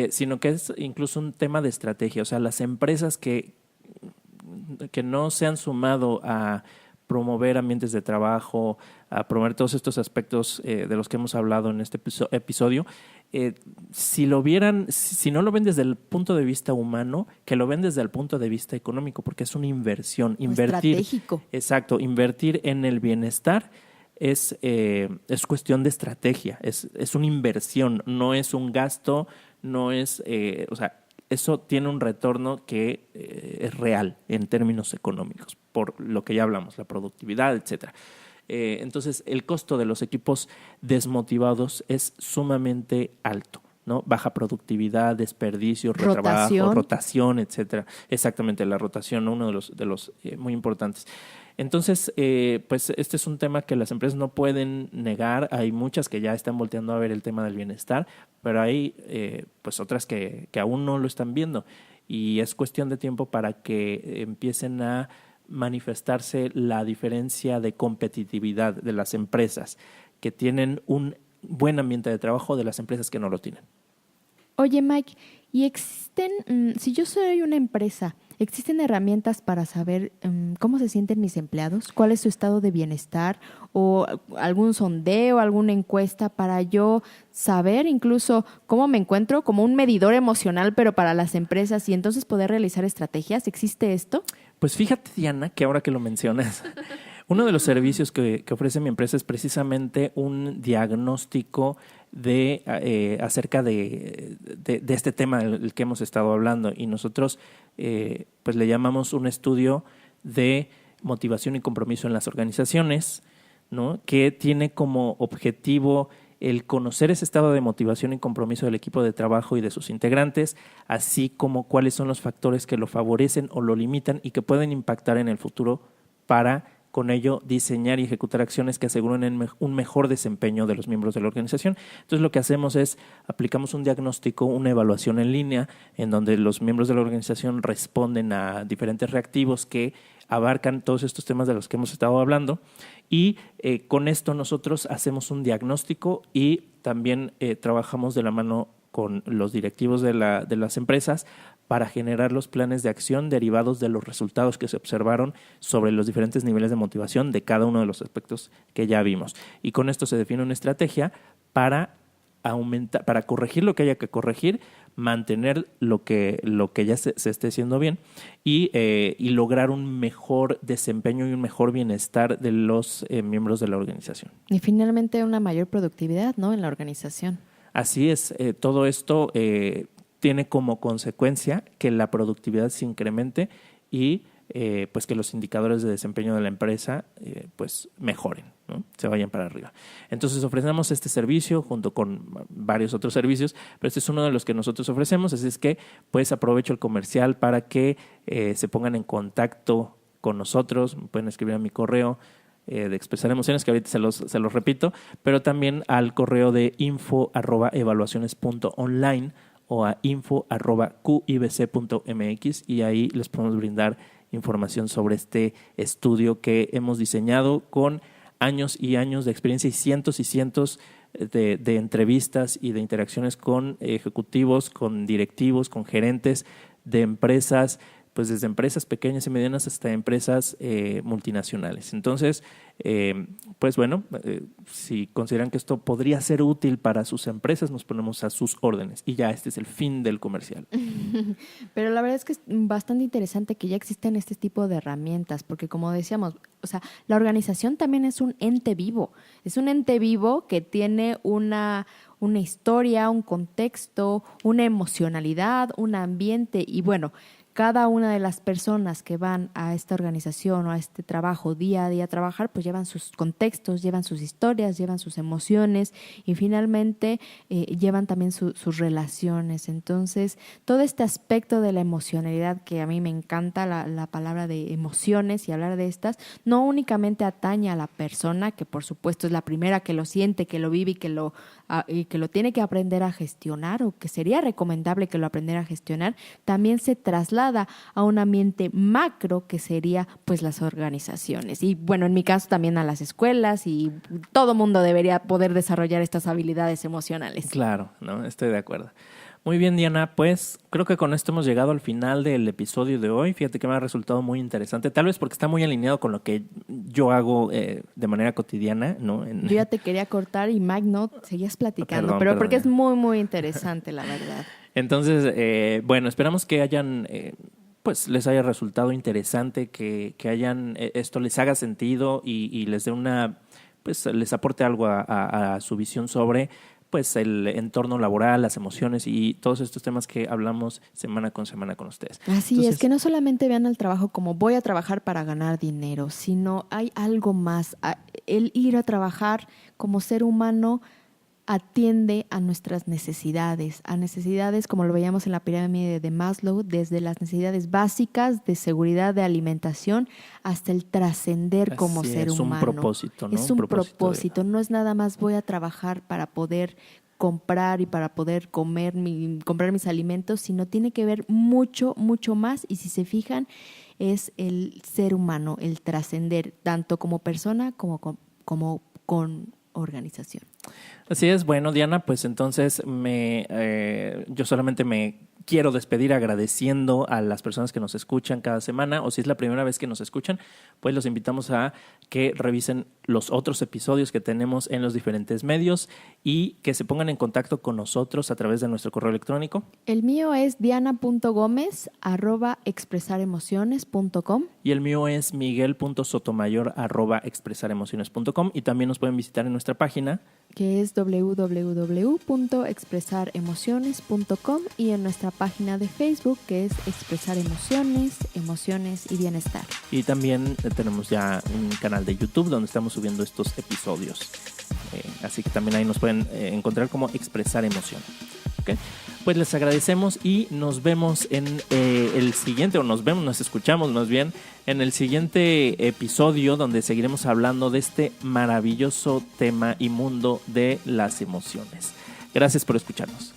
sino que es incluso un tema de estrategia. O sea, las empresas que no se han sumado a promover ambientes de trabajo, a promover todos estos aspectos de los que hemos hablado en este episodio, si no lo ven desde el punto de vista humano, que lo ven desde el punto de vista económico, porque es una inversión. Estratégico. Exacto, invertir en el bienestar es cuestión de estrategia, es una inversión, no es un gasto, no es, o sea, eso tiene un retorno que es real en términos económicos, por lo que ya hablamos, la productividad, etcétera. Entonces, el costo de los equipos desmotivados es sumamente alto, ¿no? Baja productividad, desperdicio, retrabajo, rotación, etcétera. Exactamente, la rotación, ¿no? Uno de los muy importantes. Entonces, pues este es un tema que las empresas no pueden negar. Hay muchas que ya están volteando a ver el tema del bienestar, pero hay pues otras que aún no lo están viendo. Y es cuestión de tiempo para que empiecen a manifestarse la diferencia de competitividad de las empresas que tienen un buen ambiente de trabajo de las empresas que no lo tienen. Oye, Mike, ¿y existen, si yo soy una empresa, existen herramientas para saber cómo se sienten mis empleados? ¿Cuál es su estado de bienestar? ¿O algún sondeo, alguna encuesta para yo saber incluso cómo me encuentro, como un medidor emocional, pero para las empresas, y entonces poder realizar estrategias? ¿Existe esto? Pues fíjate, Diana, que ahora que lo mencionas, uno de los servicios que ofrece mi empresa es precisamente un diagnóstico acerca de este tema del que hemos estado hablando, y nosotros pues le llamamos un estudio de motivación y compromiso en las organizaciones, ¿no? Que tiene como objetivo el conocer ese estado de motivación y compromiso del equipo de trabajo y de sus integrantes, así como cuáles son los factores que lo favorecen o lo limitan y que pueden impactar en el futuro para con ello diseñar y ejecutar acciones que aseguren un mejor desempeño de los miembros de la organización. Entonces lo que hacemos es aplicamos un diagnóstico, una evaluación en línea en donde los miembros de la organización responden a diferentes reactivos que abarcan todos estos temas de los que hemos estado hablando, y con esto nosotros hacemos un diagnóstico y también trabajamos de la mano con los directivos de las empresas para generar los planes de acción derivados de los resultados que se observaron sobre los diferentes niveles de motivación de cada uno de los aspectos que ya vimos. Y con esto se define una estrategia para corregir lo que haya que corregir, mantener lo que ya se esté haciendo bien y lograr un mejor desempeño y un mejor bienestar de los miembros de la organización. Y finalmente una mayor productividad, ¿no?, en la organización. Así es, todo esto tiene como consecuencia que la productividad se incremente y pues que los indicadores de desempeño de la empresa pues mejoren, ¿no? Se vayan para arriba. Entonces ofrecemos este servicio junto con varios otros servicios, pero este es uno de los que nosotros ofrecemos, así es que pues aprovecho el comercial para que se pongan en contacto con nosotros. Me pueden escribir a mi correo de Expresar Emociones, que ahorita se los repito, pero también al correo de info@evaluaciones.online o a info@qibc.mx, y ahí les podemos brindar información sobre este estudio que hemos diseñado con años y años de experiencia y cientos de entrevistas y de interacciones con ejecutivos, con directivos, con gerentes de empresas, pues desde empresas pequeñas y medianas hasta empresas multinacionales. Entonces, pues bueno, si consideran que esto podría ser útil para sus empresas, nos ponemos a sus órdenes. Y ya este es el fin del comercial. Pero la verdad es que es bastante interesante que ya existen este tipo de herramientas, porque como decíamos, o sea, la organización también es un ente vivo. Es un ente vivo que tiene una historia, un contexto, una emocionalidad, un ambiente, y bueno, cada una de las personas que van a esta organización o a este trabajo día a día a trabajar, pues llevan sus contextos, llevan sus historias, llevan sus emociones y finalmente llevan también sus relaciones. Entonces, todo este aspecto de la emocionalidad, que a mí me encanta la palabra de emociones y hablar de estas, no únicamente atañe a la persona, que por supuesto es la primera que lo siente, que lo vive y que lo tiene que aprender a gestionar, o que sería recomendable que lo aprendiera a gestionar, también se traslada trasladada a un ambiente macro que sería pues las organizaciones. Y bueno, en mi caso también a las escuelas, y todo mundo debería poder desarrollar estas habilidades emocionales. Claro, ¿no? Estoy de acuerdo. Muy bien, Diana, pues creo que con esto hemos llegado al final del episodio de hoy. Fíjate que me ha resultado muy interesante, tal vez porque está muy alineado con lo que yo hago de manera cotidiana, ¿no? Yo ya te quería cortar y Mike no, seguías platicando, Perdón. porque es muy, muy interesante, la verdad. Entonces, bueno, esperamos que hayan, pues les haya resultado interesante, que hayan, esto les haga sentido y les dé pues les aporte algo a su visión sobre pues el entorno laboral, las emociones y todos estos temas que hablamos semana con ustedes. Así Entonces, es, que no solamente vean el trabajo como voy a trabajar para ganar dinero, sino hay algo más. El ir a trabajar como ser humano atiende a nuestras necesidades, como lo veíamos en la pirámide de Maslow, desde las necesidades básicas de seguridad, de alimentación, hasta el trascender como ser humano. Es un propósito, ¿no? Es un propósito, no es nada más voy a trabajar para poder comprar y para poder comprar mis alimentos, sino tiene que ver mucho, mucho más, y si se fijan, es el ser humano, el trascender, tanto como persona como con organización. Así es. Bueno, Diana, pues entonces yo solamente me quiero despedir agradeciendo a las personas que nos escuchan cada semana, o si es la primera vez que nos escuchan, pues los invitamos a que revisen los otros episodios que tenemos en los diferentes medios y que se pongan en contacto con nosotros a través de nuestro correo electrónico. El mío es diana.gomez@expresaremociones.com y el mío es miguel.sotomayor@expresaremociones.com, y también nos pueden visitar en nuestra página, que es www.expresaremociones.com, y en nuestra página de Facebook, que es Expresar Emociones, Emociones y Bienestar. Y también tenemos ya un canal de YouTube donde estamos subiendo estos episodios. Así que también ahí nos pueden encontrar como Expresar Emoción. ¿Okay? Pues les agradecemos y nos vemos en el siguiente, nos escuchamos más bien en el siguiente episodio, donde seguiremos hablando de este maravilloso tema y mundo de las emociones. Gracias por escucharnos.